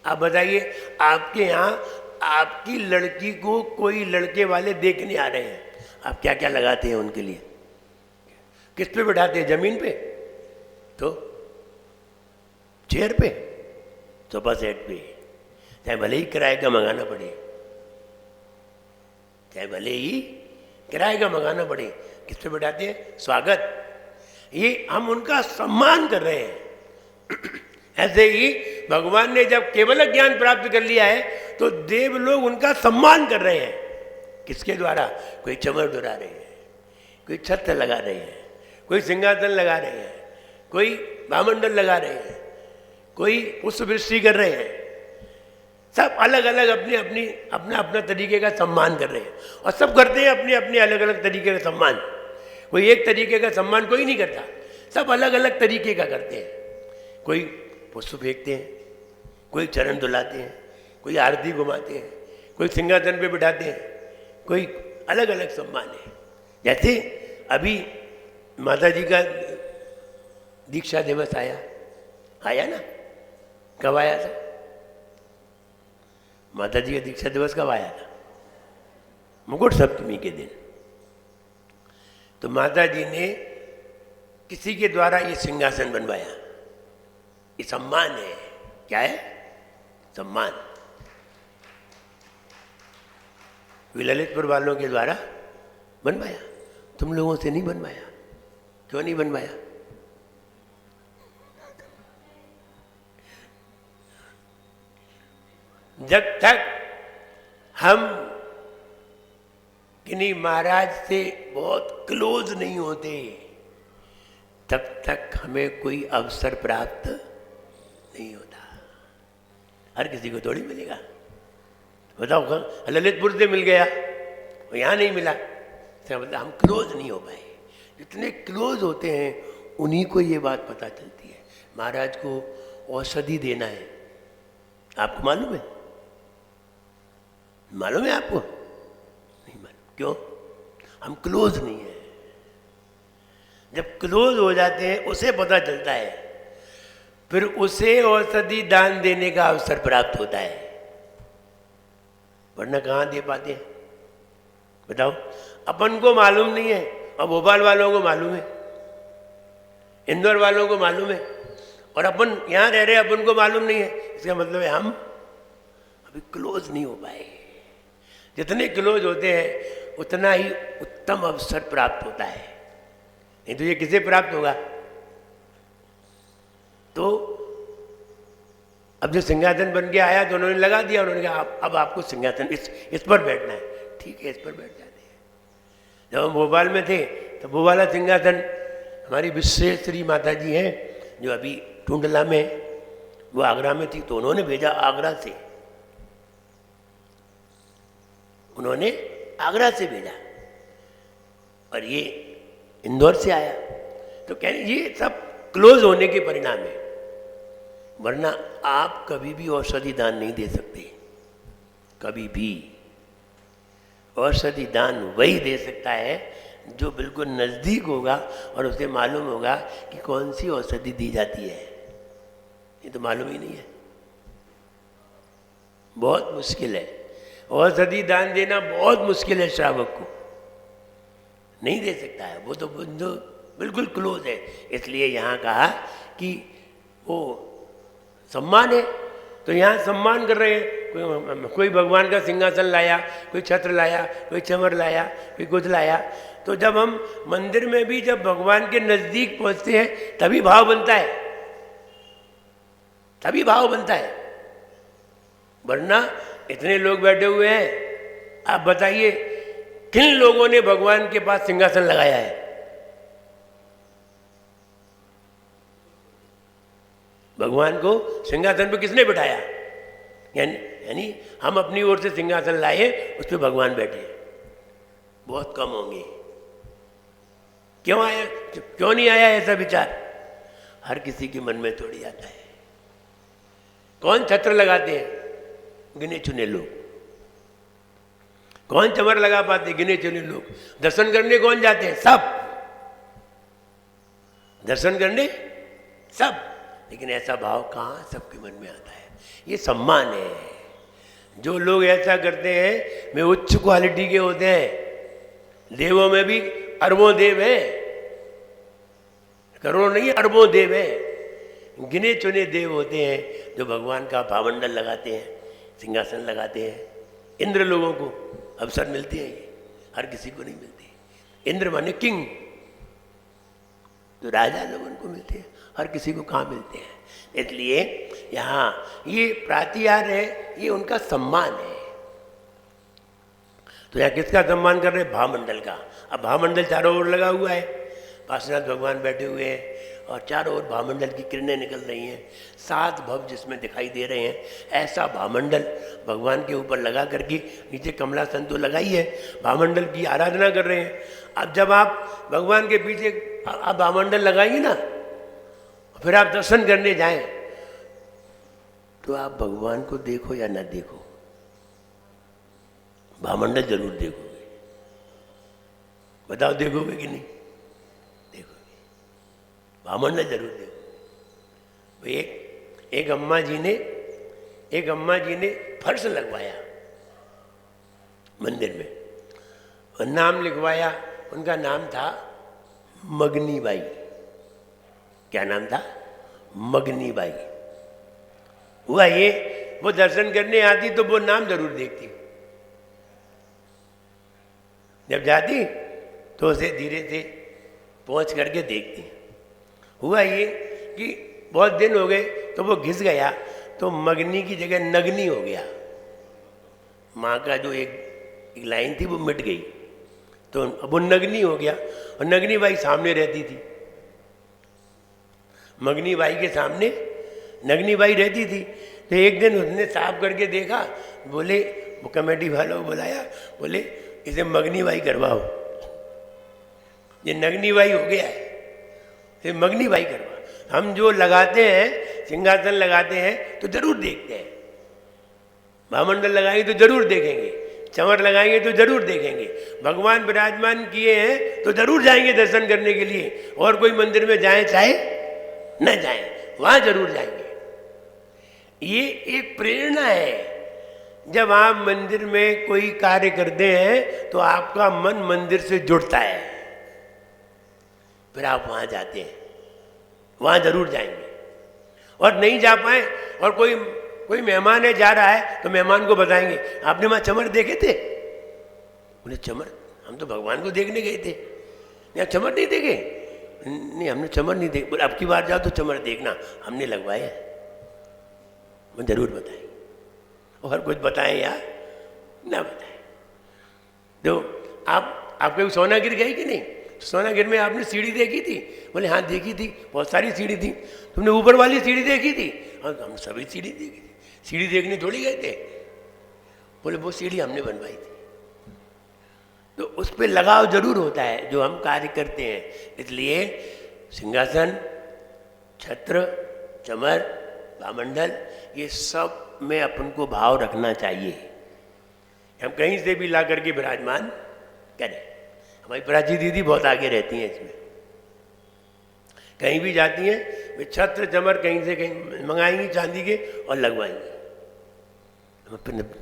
आप बताइए, आपके यहाँ आपकी लड़की को कोई लड़के वाले देखने आ रहे हैं, आप क्या क्या लगाते हैं उनके लिए? किस पे बैठाते हैं? जमीन पे? तो चेयर पे, सोफा सेट पे, चाहे भले ही किराए का मंगाना पड़े, चाहे भले ही किराए का मंगाना पड़े, किस पे बैठाते हैं? स्वागत। ये हम उनका सम्मान कर रहे हैं। ऐसे ही भगवान ने जब केवल ज्ञान प्राप्त कर लिया है तो देव लोग उनका सम्मान कर रहे हैं। किसके द्वारा? कोई चमर डुरा रहे हैं, कोई छत्र लगा रहे हैं, कोई सिंहासन लगा रहे हैं, कोई भामंडल लगा रहे हैं, कोई पुष्पवृष्टि कर रहे हैं। सब अलग अलग अपना अपना तरीके का सम्मान कर रहे हैं, और सब करते हैं अपने अपने अलग अलग तरीके का सम्मान। कोई एक तरीके का सम्मान कोई नहीं करता, सब अलग अलग तरीके का करते हैं। कोई पुष्प फेंकते हैं, कोई चरण धुलाते हैं, कोई आरती घुमाते हैं, कोई सिंहासन पे बिठाते हैं, कोई अलग अलग सम्मान है। जैसे अभी माता जी का दीक्षा दिवस आया ना? कब आया था? माता जी का दीक्षा दिवस कब आया था? मुकुट सप्तमी के दिन। तो माता जी ने किसी के द्वारा ये सिंहासन बनवाया। ये सम्मान है। क्या है? सम्मान। ललितपुर वालों के द्वारा बनवाया, तुम लोगों से नहीं बनवाया। क्यों नहीं बनवाया? जब तक हम किन्हीं महाराज से बहुत क्लोज नहीं होते तब तक हमें कोई अवसर प्राप्त नहीं होता। हर किसी को थोड़ी मिलेगा। बताओ, ललितपुर से मिल गया, यहाँ नहीं मिला, इसका मतलब हम क्लोज नहीं हो पाए। जितने क्लोज होते हैं उन्हीं को ये बात पता चलती है। महाराज को औषधि देना है, आपको मालूम है? मालूम है आपको? नहीं मालूम। क्यों? हम क्लोज नहीं है। जब क्लोज हो जाते हैं उसे पता चलता है, फिर उसे औषधि दान देने का अवसर प्राप्त होता है, वरना कहाँ दे पाते हैं? बताओ। अपन को मालूम नहीं है और भोपाल वालों को मालूम है, इंदौर वालों को मालूम है, और अपन यहाँ रह रहे अपन को मालूम नहीं है। इसका मतलब है हम अभी क्लोज नहीं हो पाए। जितने क्लोज होते हैं उतना ही उत्तम अवसर प्राप्त होता है। नहीं तो ये किसे प्राप्त होगा? तो अब जो सिंहासन बन के आया तो उन्होंने लगा दिया। उन्होंने कहा अब आपको सिंहासन इस पर बैठना है। ठीक है, इस पर बैठ जाते हैं। जब हम भोपाल में थे तो वो वाला सिंहासन हमारी विश्वेश्वरी माता जी हैं जो अभी टुंडला में, वो आगरा में थी, तो उन्होंने भेजा आगरा से। उन्होंने आगरा से भेजा और ये इंदौर से आया। तो कह रहे ये सब क्लोज होने के परिणाम है, वरना आप कभी भी औषधि दान नहीं दे सकते। कभी भी औषधि दान वही दे सकता है जो बिल्कुल नज़दीक होगा और उसे मालूम होगा कि कौन सी औषधि दी जाती है। ये तो मालूम ही नहीं है, बहुत मुश्किल है। औषधि दान देना बहुत मुश्किल है, श्रावक को नहीं दे सकता है। वो तो बिल्कुल क्लोज है। इसलिए यहाँ कहा कि वो सम्मान है, तो यहाँ सम्मान कर रहे हैं। कोई भगवान का सिंहासन लाया, कोई छत्र लाया, कोई चमर लाया, कोई कुछ लाया। तो जब हम मंदिर में भी जब भगवान के नज़दीक पहुँचते हैं तभी भाव बनता है, तभी भाव बनता है। वरना इतने लोग बैठे हुए हैं, आप बताइए किन लोगों ने भगवान के पास सिंहासन लगाया है? भगवान को सिंहासन पे किसने बिठाया? यानी हम अपनी ओर से सिंहासन लाए, उस पर भगवान बैठे। बहुत कम होंगे। क्यों आया, क्यों नहीं आया ऐसा विचार? हर किसी के मन में थोड़ी आता है। कौन छत्र लगाते हैं? गिने चुने लोग। कौन चमर लगा पाते? गिने चुने लोग। दर्शन करने कौन जाते हैं? सब। दर्शन करने सब, लेकिन ऐसा भाव कहाँ सबके मन में आता है? ये सम्मान है। जो लोग ऐसा करते हैं वे उच्च क्वालिटी के होते हैं। देवों में भी अरबों देव हैं, करोड़ों नहीं अरबों देव हैं। गिने चुने देव होते हैं जो भगवान का भावमंडल लगाते हैं, सिंहासन लगाते हैं। इंद्र लोगों को अवसर मिलते हैं, ये हर किसी को नहीं मिलते। इंद्र माने किंग, जो राजा लोगों को मिलते हैं, हर किसी को कहाँ मिलते हैं। इसलिए यहाँ ये प्रातिहार है, ये उनका सम्मान है। तो यहाँ किसका सम्मान कर रहे हैं? भावमंडल का। अब भावमंडल चारों ओर लगा हुआ है, पार्श्वनाथ भगवान बैठे हुए हैं और चारों ओर भावमंडल की किरणें निकल रही हैं। 7 भव जिसमें दिखाई दे रहे हैं, ऐसा भावमंडल भगवान के ऊपर लगा करके, नीचे कमला संतो लगाई है, भावमंडल की आराधना कर रहे हैं। अब जब आप भगवान के पीछे आप भावमंडल लगाएंगे ना, फिर आप दर्शन करने जाएं, तो आप भगवान को देखो या ना देखो, भावमंडल जरूर देखोगे। बताओ देखोगे कि नहीं? देखोगे, भावमंडल जरूर देखो। एक अम्मा जी ने एक अम्मा जी ने फर्श लगवाया मंदिर में और नाम लिखवाया। उनका नाम था मगनी बाई। क्या नाम था? मगनी बाई। हुआ ये, वो दर्शन करने आती तो वो नाम जरूर देखती, जब जाती तो उसे धीरे से पहुंच करके देखती। हुआ ये कि बहुत दिन हो गए तो वो घिस गया, तो मगनी की जगह नगनी हो गया। माँ का जो एक लाइन थी वो मिट गई, तो अब वो नगनी हो गया। और नगनी बाई सामने रहती थी, मगनी बाई के सामने नगनी बाई रहती थी। तो एक दिन उसने साफ करके देखा, बोले वो कमेटी वालों को बुलाया, बोले इसे मगनी बाई करवाओ, ये नगनी बाई हो गया है, इसे मगनी बाई करवाओ। हम जो लगाते हैं, सिंहासन लगाते हैं तो जरूर देखते हैं, महामंडल लगाएंगे तो जरूर देखेंगे, चंवर लगाएंगे तो जरूर देखेंगे, भगवान विराजमान किए हैं तो जरूर जाएंगे दर्शन करने के लिए। और कोई मंदिर में जाएं चाहे न जाएं, वहां जरूर जाएंगे। ये एक प्रेरणा है। जब आप मंदिर में कोई कार्य करते हैं तो आपका मन मंदिर से जुड़ता है, फिर आप वहां जाते हैं, वहां जरूर जाएंगे। और नहीं जा पाए और कोई मेहमान है जा रहा है तो मेहमान को बताएंगे, आपने वहां चमर देखे थे? बोले चमर? हम तो भगवान को देखने गए थे। नहीं, आप चमर नहीं देखे? नहीं, हमने चमर नहीं देखे। बोले अब की बार जाओ तो चमर देखना, हमने लगवाए हैं। वो जरूर बताएंगे। और कुछ बताएं या ना बताएं। तो आप कभी सोनागिर गए कि नहीं? सोनागिर में आपने सीढ़ी देखी थी? बोले हाँ देखी थी, बहुत सारी सीढ़ी थी। तुमने ऊपर वाली सीढ़ी देखी थी? हाँ हम सभी सीढ़ी देखी थी। सीढ़ी देखने थोड़ी गए थे। बोले वो सीढ़ी हमने बनवाई थी। तो उस पर लगाव जरूर होता है जो हम कार्य करते हैं। इसलिए सिंहासन, छत्र, चमर, भामंडल, ये सब में अपन को भाव रखना चाहिए। हम कहीं से भी ला करके विराजमान करें। हमारी प्राची दीदी बहुत आगे रहती हैं इसमें, कहीं भी जाती हैं वे छत्र चमर कहीं से कहीं मंगाएंगी चांदी के और लगवाएंगी।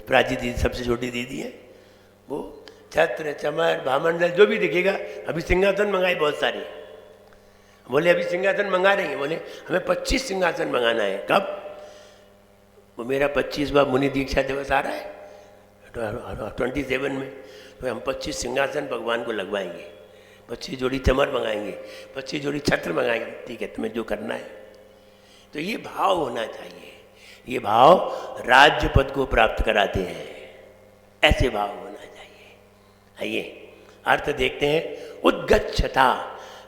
प्राची दीदी सबसे छोटी दीदी है, वो छत्र चमर भामंडल जो भी दिखेगा। अभी सिंहासन मंगाए बहुत सारे। बोले अभी सिंहासन मंगा रही हैं? बोले हमें 25 सिंहासन मंगाना है। कब? वो मेरा 25वां मुनि दीक्षा दिवस आ रहा है 27 में, तो हम 25 सिंहासन भगवान को लगवाएंगे, 25 जोड़ी चमर मंगाएंगे, 25 जोड़ी छत्र मंगाएंगे। ठीक है, तुम्हें जो करना है। तो ये भाव होना चाहिए। ये भाव राज्य पद को प्राप्त कराते हैं, ऐसे भाव होना चाहिए। आइए अर्थ देखते हैं। उद्गच्छता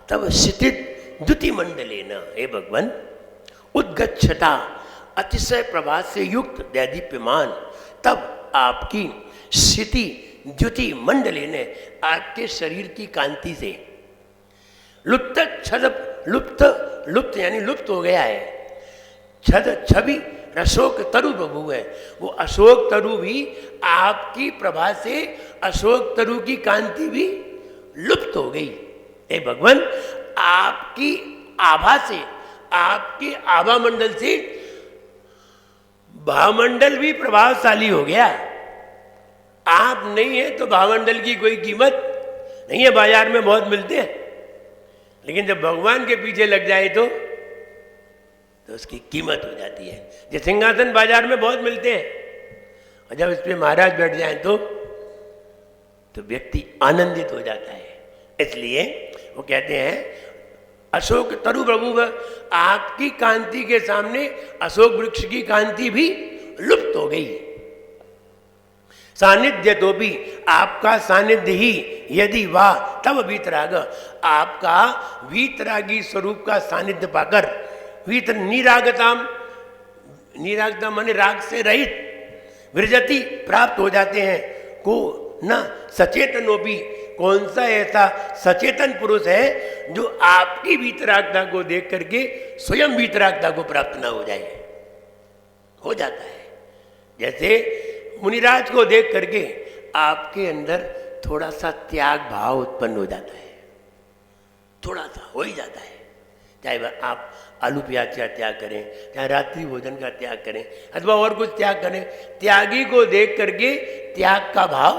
तब स्थित द्युति मंडले न, हे भगवान उद्गच्छता अतिशय प्रभात से युक्त दैदीप्यमान, तब आपकी स्थिति द्युति मंडले ने, आपके शरीर की कांति से लुप्त छद लुप्त यानी लुप्त हो गया है। छद छवि अशोक तरु बबू है, वो अशोक तरु भी आपकी प्रभा से, अशोक तरु की कांति भी लुप्त हो गई। हे भगवान आपकी आभा से, आपके आभा मंडल से भामंडल भी प्रभावशाली हो गया। आप नहीं है तो भामंडल की कोई कीमत नहीं है। बाजार में बहुत मिलते हैं, लेकिन जब भगवान के पीछे लग जाए तो उसकी कीमत हो जाती है। जो सिंहासन बाजार में बहुत मिलते हैं, और जब इस पे महाराज बैठ जाए तो व्यक्ति आनंदित हो जाता है। इसलिए वो कहते हैं अशोक तरु प्रभु, आपकी कांति के सामने अशोक वृक्ष की कांति भी लुप्त हो गई। सानिध्य तो भी, आपका सानिध्य ही यदि वाह तब वीतराग, आपका वीतरागी स्वरूप का सानिध्य पाकर, वीत निरागताम, निरागता माने राग से रहित, विरजति प्राप्त हो जाते हैं। को न सचेतनो भी, कौन सा ऐसा सचेतन पुरुष है जो आपकी वीतरागता को देख करके स्वयं वीतरागता को प्राप्त ना हो जाए? हो जाता है। जैसे मुनिराज को देख करके आपके अंदर थोड़ा सा त्याग भाव उत्पन्न हो जाता है, थोड़ा सा हो ही जाता है। चाहे आप आलू प्याज का त्याग करें, चाहे रात्रि भोजन का त्याग करें, अथवा और कुछ त्याग करें, त्यागी को देख करके त्याग का भाव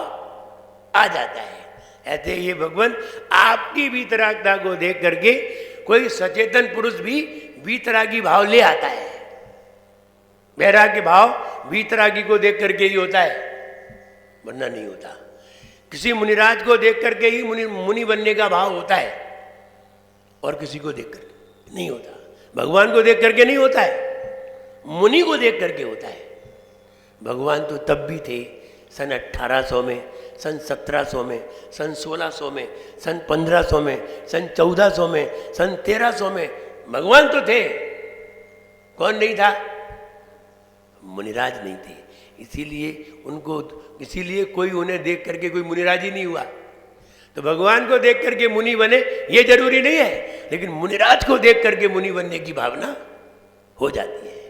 आ जाता है। ऐसे ये भगवान आपकी वीतरागता को देख करके कोई सचेतन पुरुष भी वीतरागी भाव ले आता है। वैराग्य भाव वीतरागी को देख करके ही होता है, वरना नहीं होता। किसी मुनिराज को देख करके ही मुनि बनने का भाव होता है, और किसी को देख करके नहीं होता। भगवान को देख करके नहीं होता है, मुनि को देख करके होता है। भगवान तो तब भी थे सन 1800 में, सन 1700 में, सन 1600 में, सन 1500 में, सन 1400 में, सन 1300 में भगवान तो थे। कौन नहीं था? मुनिराज नहीं थे। इसीलिए कोई उन्हें देख करके कोई मुनिराज ही नहीं हुआ। तो भगवान को देख करके मुनि बने ये जरूरी नहीं है, लेकिन मुनिराज को देख करके मुनि बनने की भावना हो जाती है।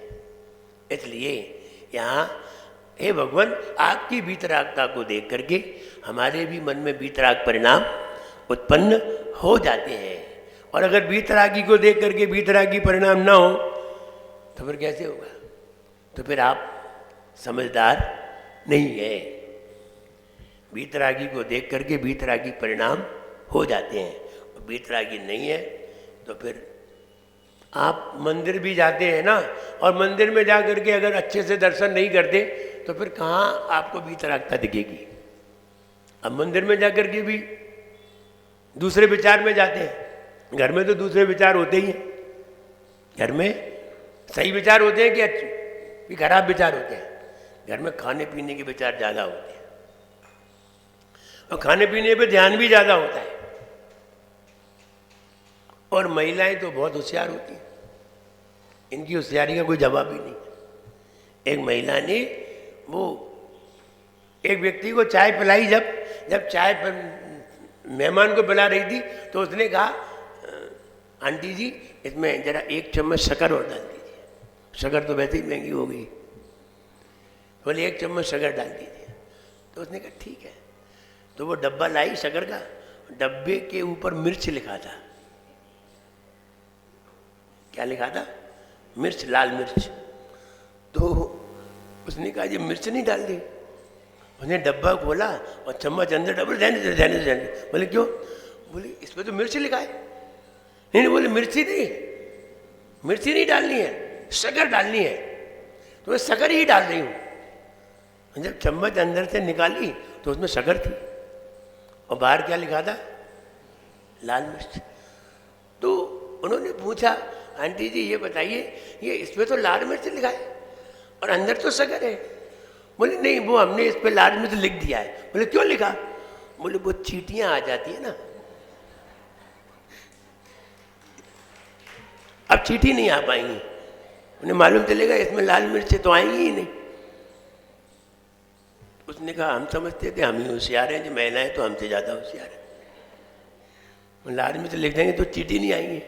इसलिए यहाँ हे भगवान आपकी वीतरागता को देख करके हमारे भी मन में वीतराग परिणाम उत्पन्न हो जाते हैं। और अगर वीतरागी को देख करके वीतरागी परिणाम ना हो तो फिर कैसे होगा? तो फिर आप समझदार नहीं है। वीतरागी को देख करके वीतरागी परिणाम हो जाते हैं, और वीतरागी नहीं है तो फिर आप मंदिर भी जाते हैं ना, और मंदिर में जा करके अगर अच्छे से दर्शन नहीं करते तो फिर कहाँ आपको वीतरागता दिखेगी? अब मंदिर में जा करके भी दूसरे विचार में जाते हैं। घर में तो दूसरे विचार होते ही हैं। घर में सही विचार होते हैं कि खराब विचार होते हैं? घर में खाने पीने के विचार ज़्यादा होते हैं, और खाने पीने पे ध्यान भी ज़्यादा होता है। और महिलाएं तो बहुत होशियार होती हैं, इनकी होशियारी का कोई जवाब ही नहीं। एक महिला ने वो एक व्यक्ति को चाय पिलाई, जब चाय मेहमान को पिला रही थी तो उसने कहा, आंटी जी इसमें जरा 1 चम्मच शक्कर और डाल दीजिए। शक्कर तो वैसे ही महंगी हो गई, बोले 1 चम्मच शक्कर डाल दीजिए। तो उसने कहा ठीक है। तो वो डब्बा लाई शक्कर का, डब्बे के ऊपर मिर्च लिखा था। क्या लिखा था? मिर्च, लाल मिर्च। तो उसने कहा ये मिर्च नहीं डाल दी। उसने डब्बा खोला और चम्मच अंदर डब्बा रहने। बोले क्यों? बोले इस पर तो मिर्च लिखा है। नहीं, बोले मिर्ची नहीं डालनी है, शक्कर डालनी है। तो मैं शक्कर ही डाल रही हूँ। जब चम्मच अंदर से निकाली तो उसमें शक्कर थी, और बाहर क्या लिखा था? लाल मिर्च। तो उन्होंने पूछा, आंटी जी ये बताइए, ये इसमें तो लाल मिर्च लिखा है और अंदर तो शक्कर है। बोले नहीं, वो हमने इस पे लाल मिर्च लिख दिया है। बोले क्यों लिखा? बोले वो चींटियां आ जाती है ना, अब चींटी नहीं आ पाएंगी। उन्हें मालूम चलेगा इसमें लाल मिर्च तो आएंगी ही नहीं। उसने कहा हम समझते थे हम ही होशियार हैं, जो महिलाएं तो हमसे ज़्यादा होशियार हैं। लाल मिर्च लिख देंगे तो चींटी नहीं आएंगी,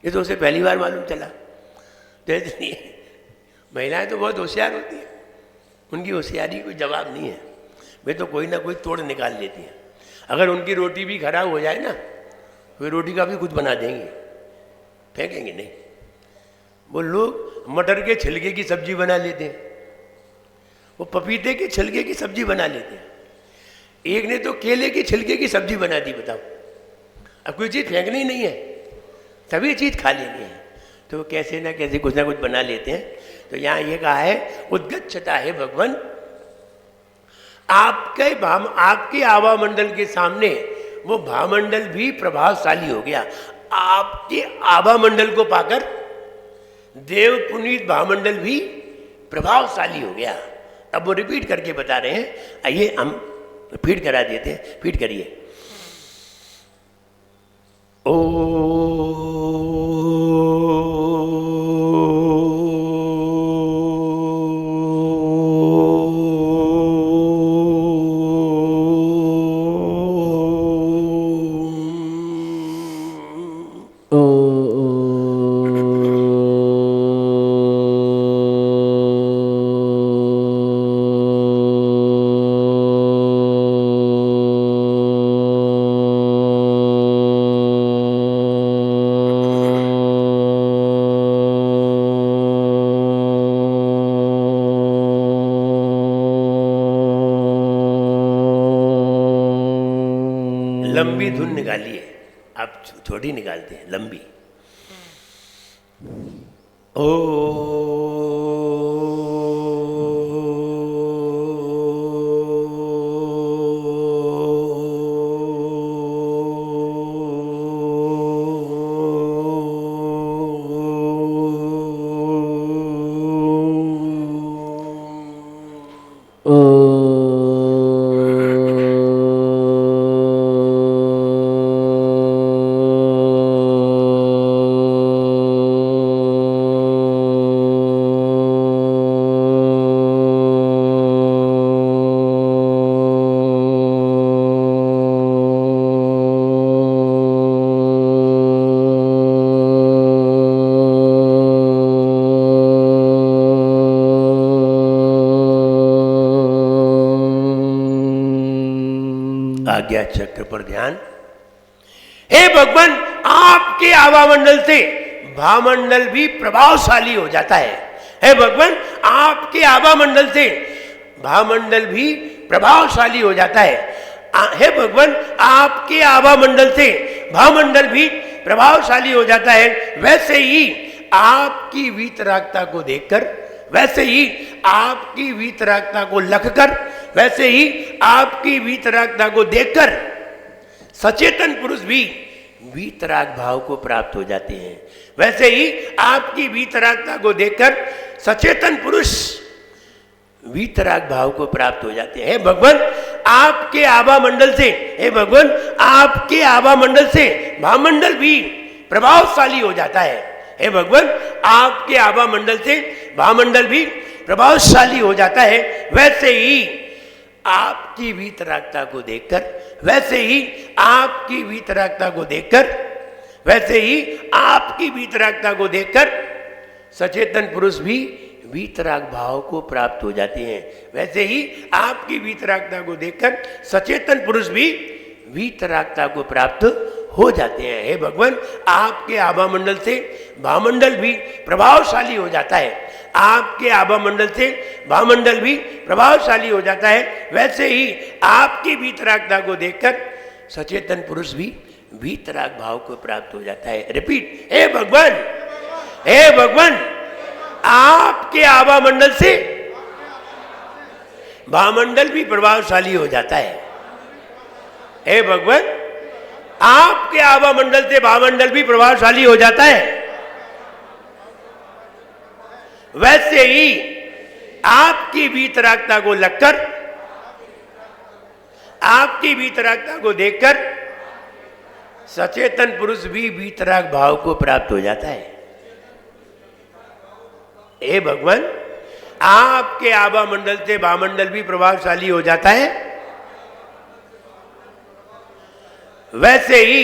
ये तो उसे पहली बार मालूम चला। तो इसलिए महिलाएं तो बहुत होशियार होती हैं, उनकी होशियारी कोई जवाब नहीं है। वे तो कोई ना कोई तोड़ निकाल लेती हैं। अगर उनकी रोटी भी खराब हो जाए ना, वे रोटी का भी कुछ बना देंगे, फेंकेंगे नहीं। वो लोग मटर के छिलके की सब्जी बना लेते हैं, वो पपीते के छिलके की सब्जी बना लेते हैं। एक ने तो केले की छिलके की सब्जी बना दी। बताओ, अब कोई चीज़ फेंकनी ही नहीं है, सभी चीज़ खा लेनी है। तो वो कैसे ना कैसे कुछ ना कुछ बना लेते हैं। तो यहाँ ये कहा है उद्गच्छता है भगवान, आपके आवामंडल के सामने वो भावमंडल भी प्रभावशाली हो गया। आपके आवामंडल को पाकर देव पुनीत भावमंडल भी प्रभावशाली हो गया। अब वो रिपीट करके बता रहे हैं, आइए हम रिपीट करा देते हैं। रिपीट करिए। लंबी धुन निकालिए, आप छोटी निकालते हैं, लंबी। ओ आज्ञा चक्र पर ध्यान। हे भगवान, आपके आवामंडल से भामंडल भी प्रभावशाली हो जाता है। हे भगवान, आपके आवामंडल से भामंडल भी प्रभावशाली हो जाता है। हे भगवान, आपके आवामंडल से भामंडल भी प्रभावशाली हो जाता है। वैसे ही आपकी वीतरागता को देखकर, वैसे ही आपकी वीतरागता को लखकर, वैसे ही आपकी वीतरागता को देखकर सचेतन पुरुष भी वीतराग भाव को प्राप्त हो जाते हैं। वैसे ही आपकी वीतरागता को देखकर सचेतन पुरुष वीतराग भाव को प्राप्त हो जाते हैं। भगवान, आपके आभा मंडल से, हे भगवान, आपके आभा मंडल से भामंडल भी प्रभावशाली हो जाता है। हे भगवान, आपके आभा मंडल से भामंडल भी प्रभावशाली हो जाता है। वैसे ही आपकी वीतरागता को देखकर, वैसे ही आपकी वीतरागता को देखकर, वैसे ही आपकी वीतरागता को देखकर सचेतन पुरुष भी वीतराग भाव को प्राप्त हो जाते हैं। वैसे ही आपकी वीतरागता को देखकर सचेतन पुरुष भी वीतरागता को प्राप्त हो जाते हैं। हे भगवान, आपके आभा मंडल से भामंडल भी प्रभावशाली हो जाता है। आपके आभा मंडल से भामंडल भी प्रभावशाली हो जाता है। वैसे ही आपकी वीतरागता को देखकर सचेतन पुरुष भी वीतराग भाव को प्राप्त हो जाता है। रिपीट, हे भगवान, हे भगवान, आपके आभा मंडल से भामंडल भी प्रभावशाली हो जाता है। हे भगवान, आपके आभा मंडल से भामंडल भी प्रभावशाली हो जाता है। वैसे ही आपकी वीतरागता को लगकर, आपकी वीतरागता को देखकर सचेतन पुरुष भी वीतराग भाव को प्राप्त हो जाता है। हे भगवान, आपके आभा मंडल से भामंडल भी प्रभावशाली हो जाता है। वैसे ही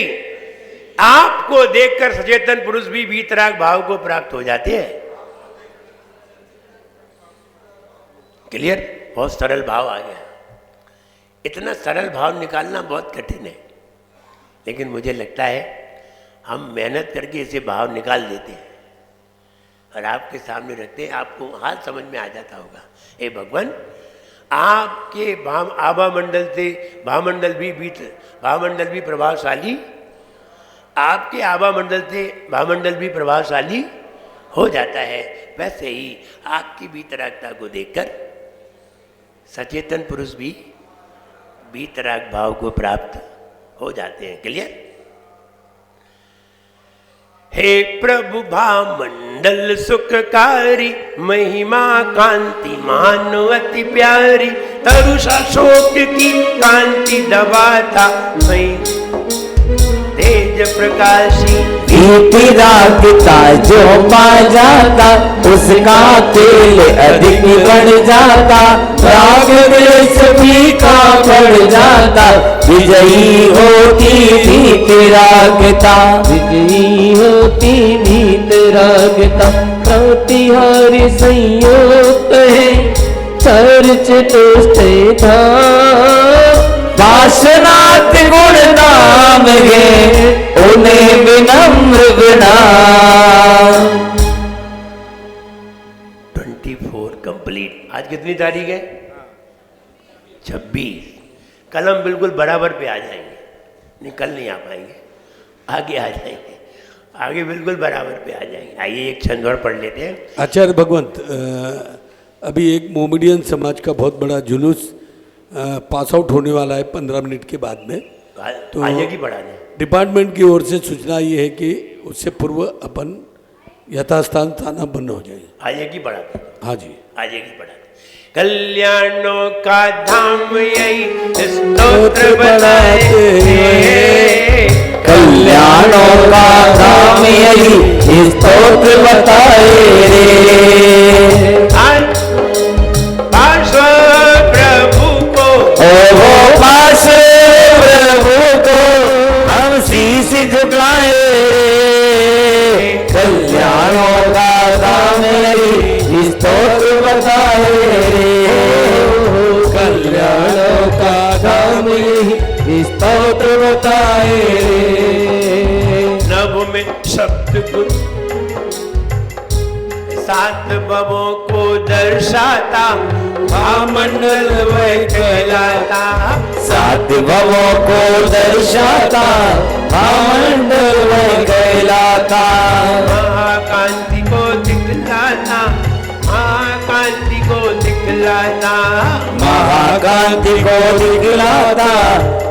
आपको देखकर सचेतन पुरुष भी वीतराग भाव को प्राप्त हो जाते हैं। क्लियर? बहुत सरल भाव आ गया। इतना सरल भाव निकालना बहुत कठिन है, लेकिन मुझे लगता है हम मेहनत करके इसे भाव निकाल देते हैं और आपके सामने रखते हैं, आपको हाल समझ में आ जाता होगा। हे भगवान, आपके आभा मंडल से भामंडल भी प्रभावशाली, आपके आभा मंडल से भामंडल भी प्रभावशाली हो जाता है। वैसे ही आपकी वीतरागता को देखकर सचेतन पुरुष भी वीतराग भाव को प्राप्त हो जाते हैं। क्लियर? हे प्रभु भामंडल सुखकारी, महिमा कांति मानो अति प्यारी, तरुषा शोक की कांति दबाता, तेज प्रकाशी वीतरागता जो पा जाता, उसका तेल अधिक बढ़ जाता, राग द्वेष फीका पड़ जाता, विजयी होती वीतरागता, विजयी होती वीतरागता। प्रतिहारी संयोग है चर्च तुष्टे था, वासनात गुण नाम है उन्हें विनम्र बना। 24 कंप्लीट। आज कितनी तारीख है? 26। कलम बिल्कुल बराबर पे आ जाएंगे। निकल नहीं आ पाएंगे, आगे आ जाएंगे, आगे बिल्कुल बराबर पे आ जाएंगे। आइए एक छंद और पढ़ लेते हैं। आचार्य भगवंत, अभी एक मोमेडियन समाज का बहुत बड़ा जुलूस पास आउट होने वाला है 15 मिनट के बाद में। तो आगे की पढ़ा दें। डिपार्टमेंट की ओर से सूचना ये है कि उससे पूर्व अपन यथास्थान थाना बंद हो जाए। आगे की पढ़ा दें। हाँ जी, आगे की पढ़ा दें। कल्याणों का धाम यही स्तोत्र बताते हैं, कल्याणों का धाम यही स्तोत्र बताए रे। पार्श्व प्रभु को वो पास प्रभु को हम शीश झुकाए रे। कल्याणों का धाम यही स्तोत्र बताए रे। कल्याणों का धाम यही स्तोत्र बताए रे। नभ में शब्द गुण सात भवों को दर्शाता, महामंडल वह कहलाता। सात भवों को दर्शाता, महामंडल वह कहलाता। महाकांति को दिखलाता, महाकांति को दिखलाता। महाकांति को दिखलाता,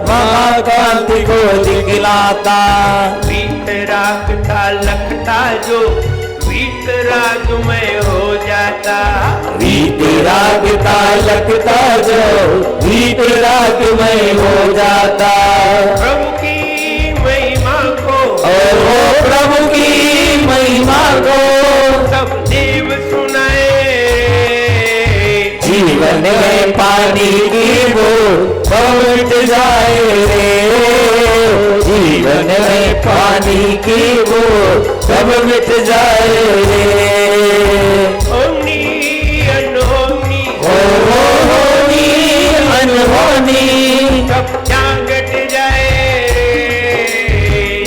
महाकांति को दिखलाता। वीतरागता लगता जो वीतराग में हो जाता। वीतरागता लगता जो वीतराग में हो जाता। प्रभु की महिमा को और वो प्रभु की महिमा को सब देव सुनाए। जीवन में पानी की बूंद मिट जाए रे। जीवन में पानी की बूंद सब मिट जाए रे। ओमनी अनहोनी होनी अनहोनी सब जागट जाए।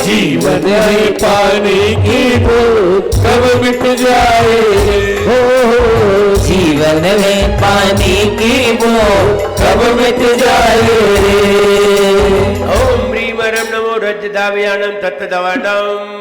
जीवन में पानी की बूंद सब मिट जाए रे। जीवन में पानी की बूंद सब मिट जाए रे। ओम ह्रीं वरं नमो रजदावयानं तत्तदवाडम्।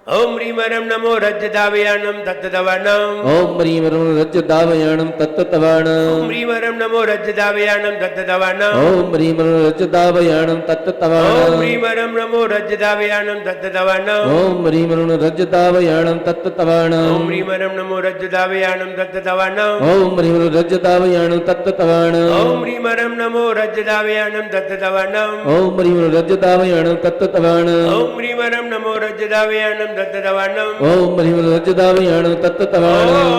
ओम ह्रीं वरं नमो रजदावयानं तत्तदवाडम्। ओम ह्रीं वरं रजदावयानं तत्तवाणम्। ओम ह्रीं वरं नमो रजदावयानं तत्तदवाडम्। ओम ह्रीं वरं रजदावयानं ओम तत्तवाणम्। ह्रीं वरं नमो रजदावयानं तत्तदवाडम्। ओम ह्रीं वरं रजदावयानं तत्तवाणम्। ओम ह्रीं वरं नमो रजदावयानं तत्तदवाडम्। ओम ह्रीं वरं रजदावयानं तत्तवाणम्। ओम ह्रीं वरं नमो रजदावयानं तत्तदवाडम्। ओम ह्रीं वरं रजदावयानं तत्तवाणम्। ओम ह्रीं वरं नमो रजदावयानं तत्तदवाडम्। ओम ह्रीं वरं रजदावयानं तत्तवाणम्।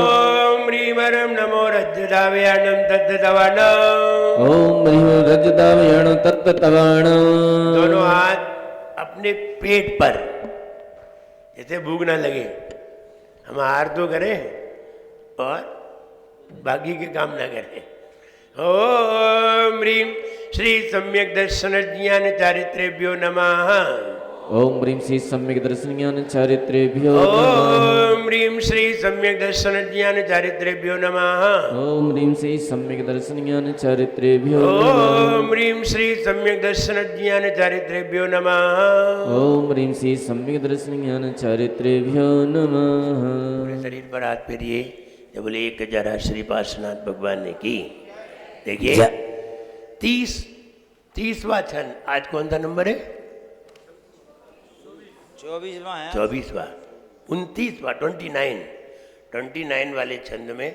ओम ह्रीं वरं नमो रजदावयानं तत्तदवाडम्। ओम ह्रीं वरं रजदावयानं तत्तवाणम्। दोनों हाथ अपने पेट पर, जैसे भूख ना लगे हम आहार तो करें और बाकी के काम ना करें। ओम ह्रीं श्री सम्यक दर्शन ज्ञान चारित्रेभ्यो नमः। ओम ह्रीं श्री सम्यक दर्शनीयान चारित्रेभ्यो नमः। ओम ह्रीं श्री सम्यक दर्शन ज्ञान चारित्रेभ्यो नमः। ओम ह्रीं श्री सम्यक दर्शनीयान चारित्रेभ्यो नमः। ओम ह्रीं श्री सम्यक दर्शन ज्ञान चारित्रेभ्यो नमः। ओम ह्रीं श्री सम्यक दर्शनीयान चारित्रेभ्यो नमः। पूरे शरीर पर हाथ फेरिए जब बोले 1000 श्री पार्श्वनाथ भगवान ने की। देखिए 30वां छंद, आज कौन सा नंबर है? 24वां है। 24वां, 29वां, 29 वाले छंद में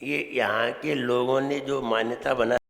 ये यहाँ के लोगों ने जो मान्यता बना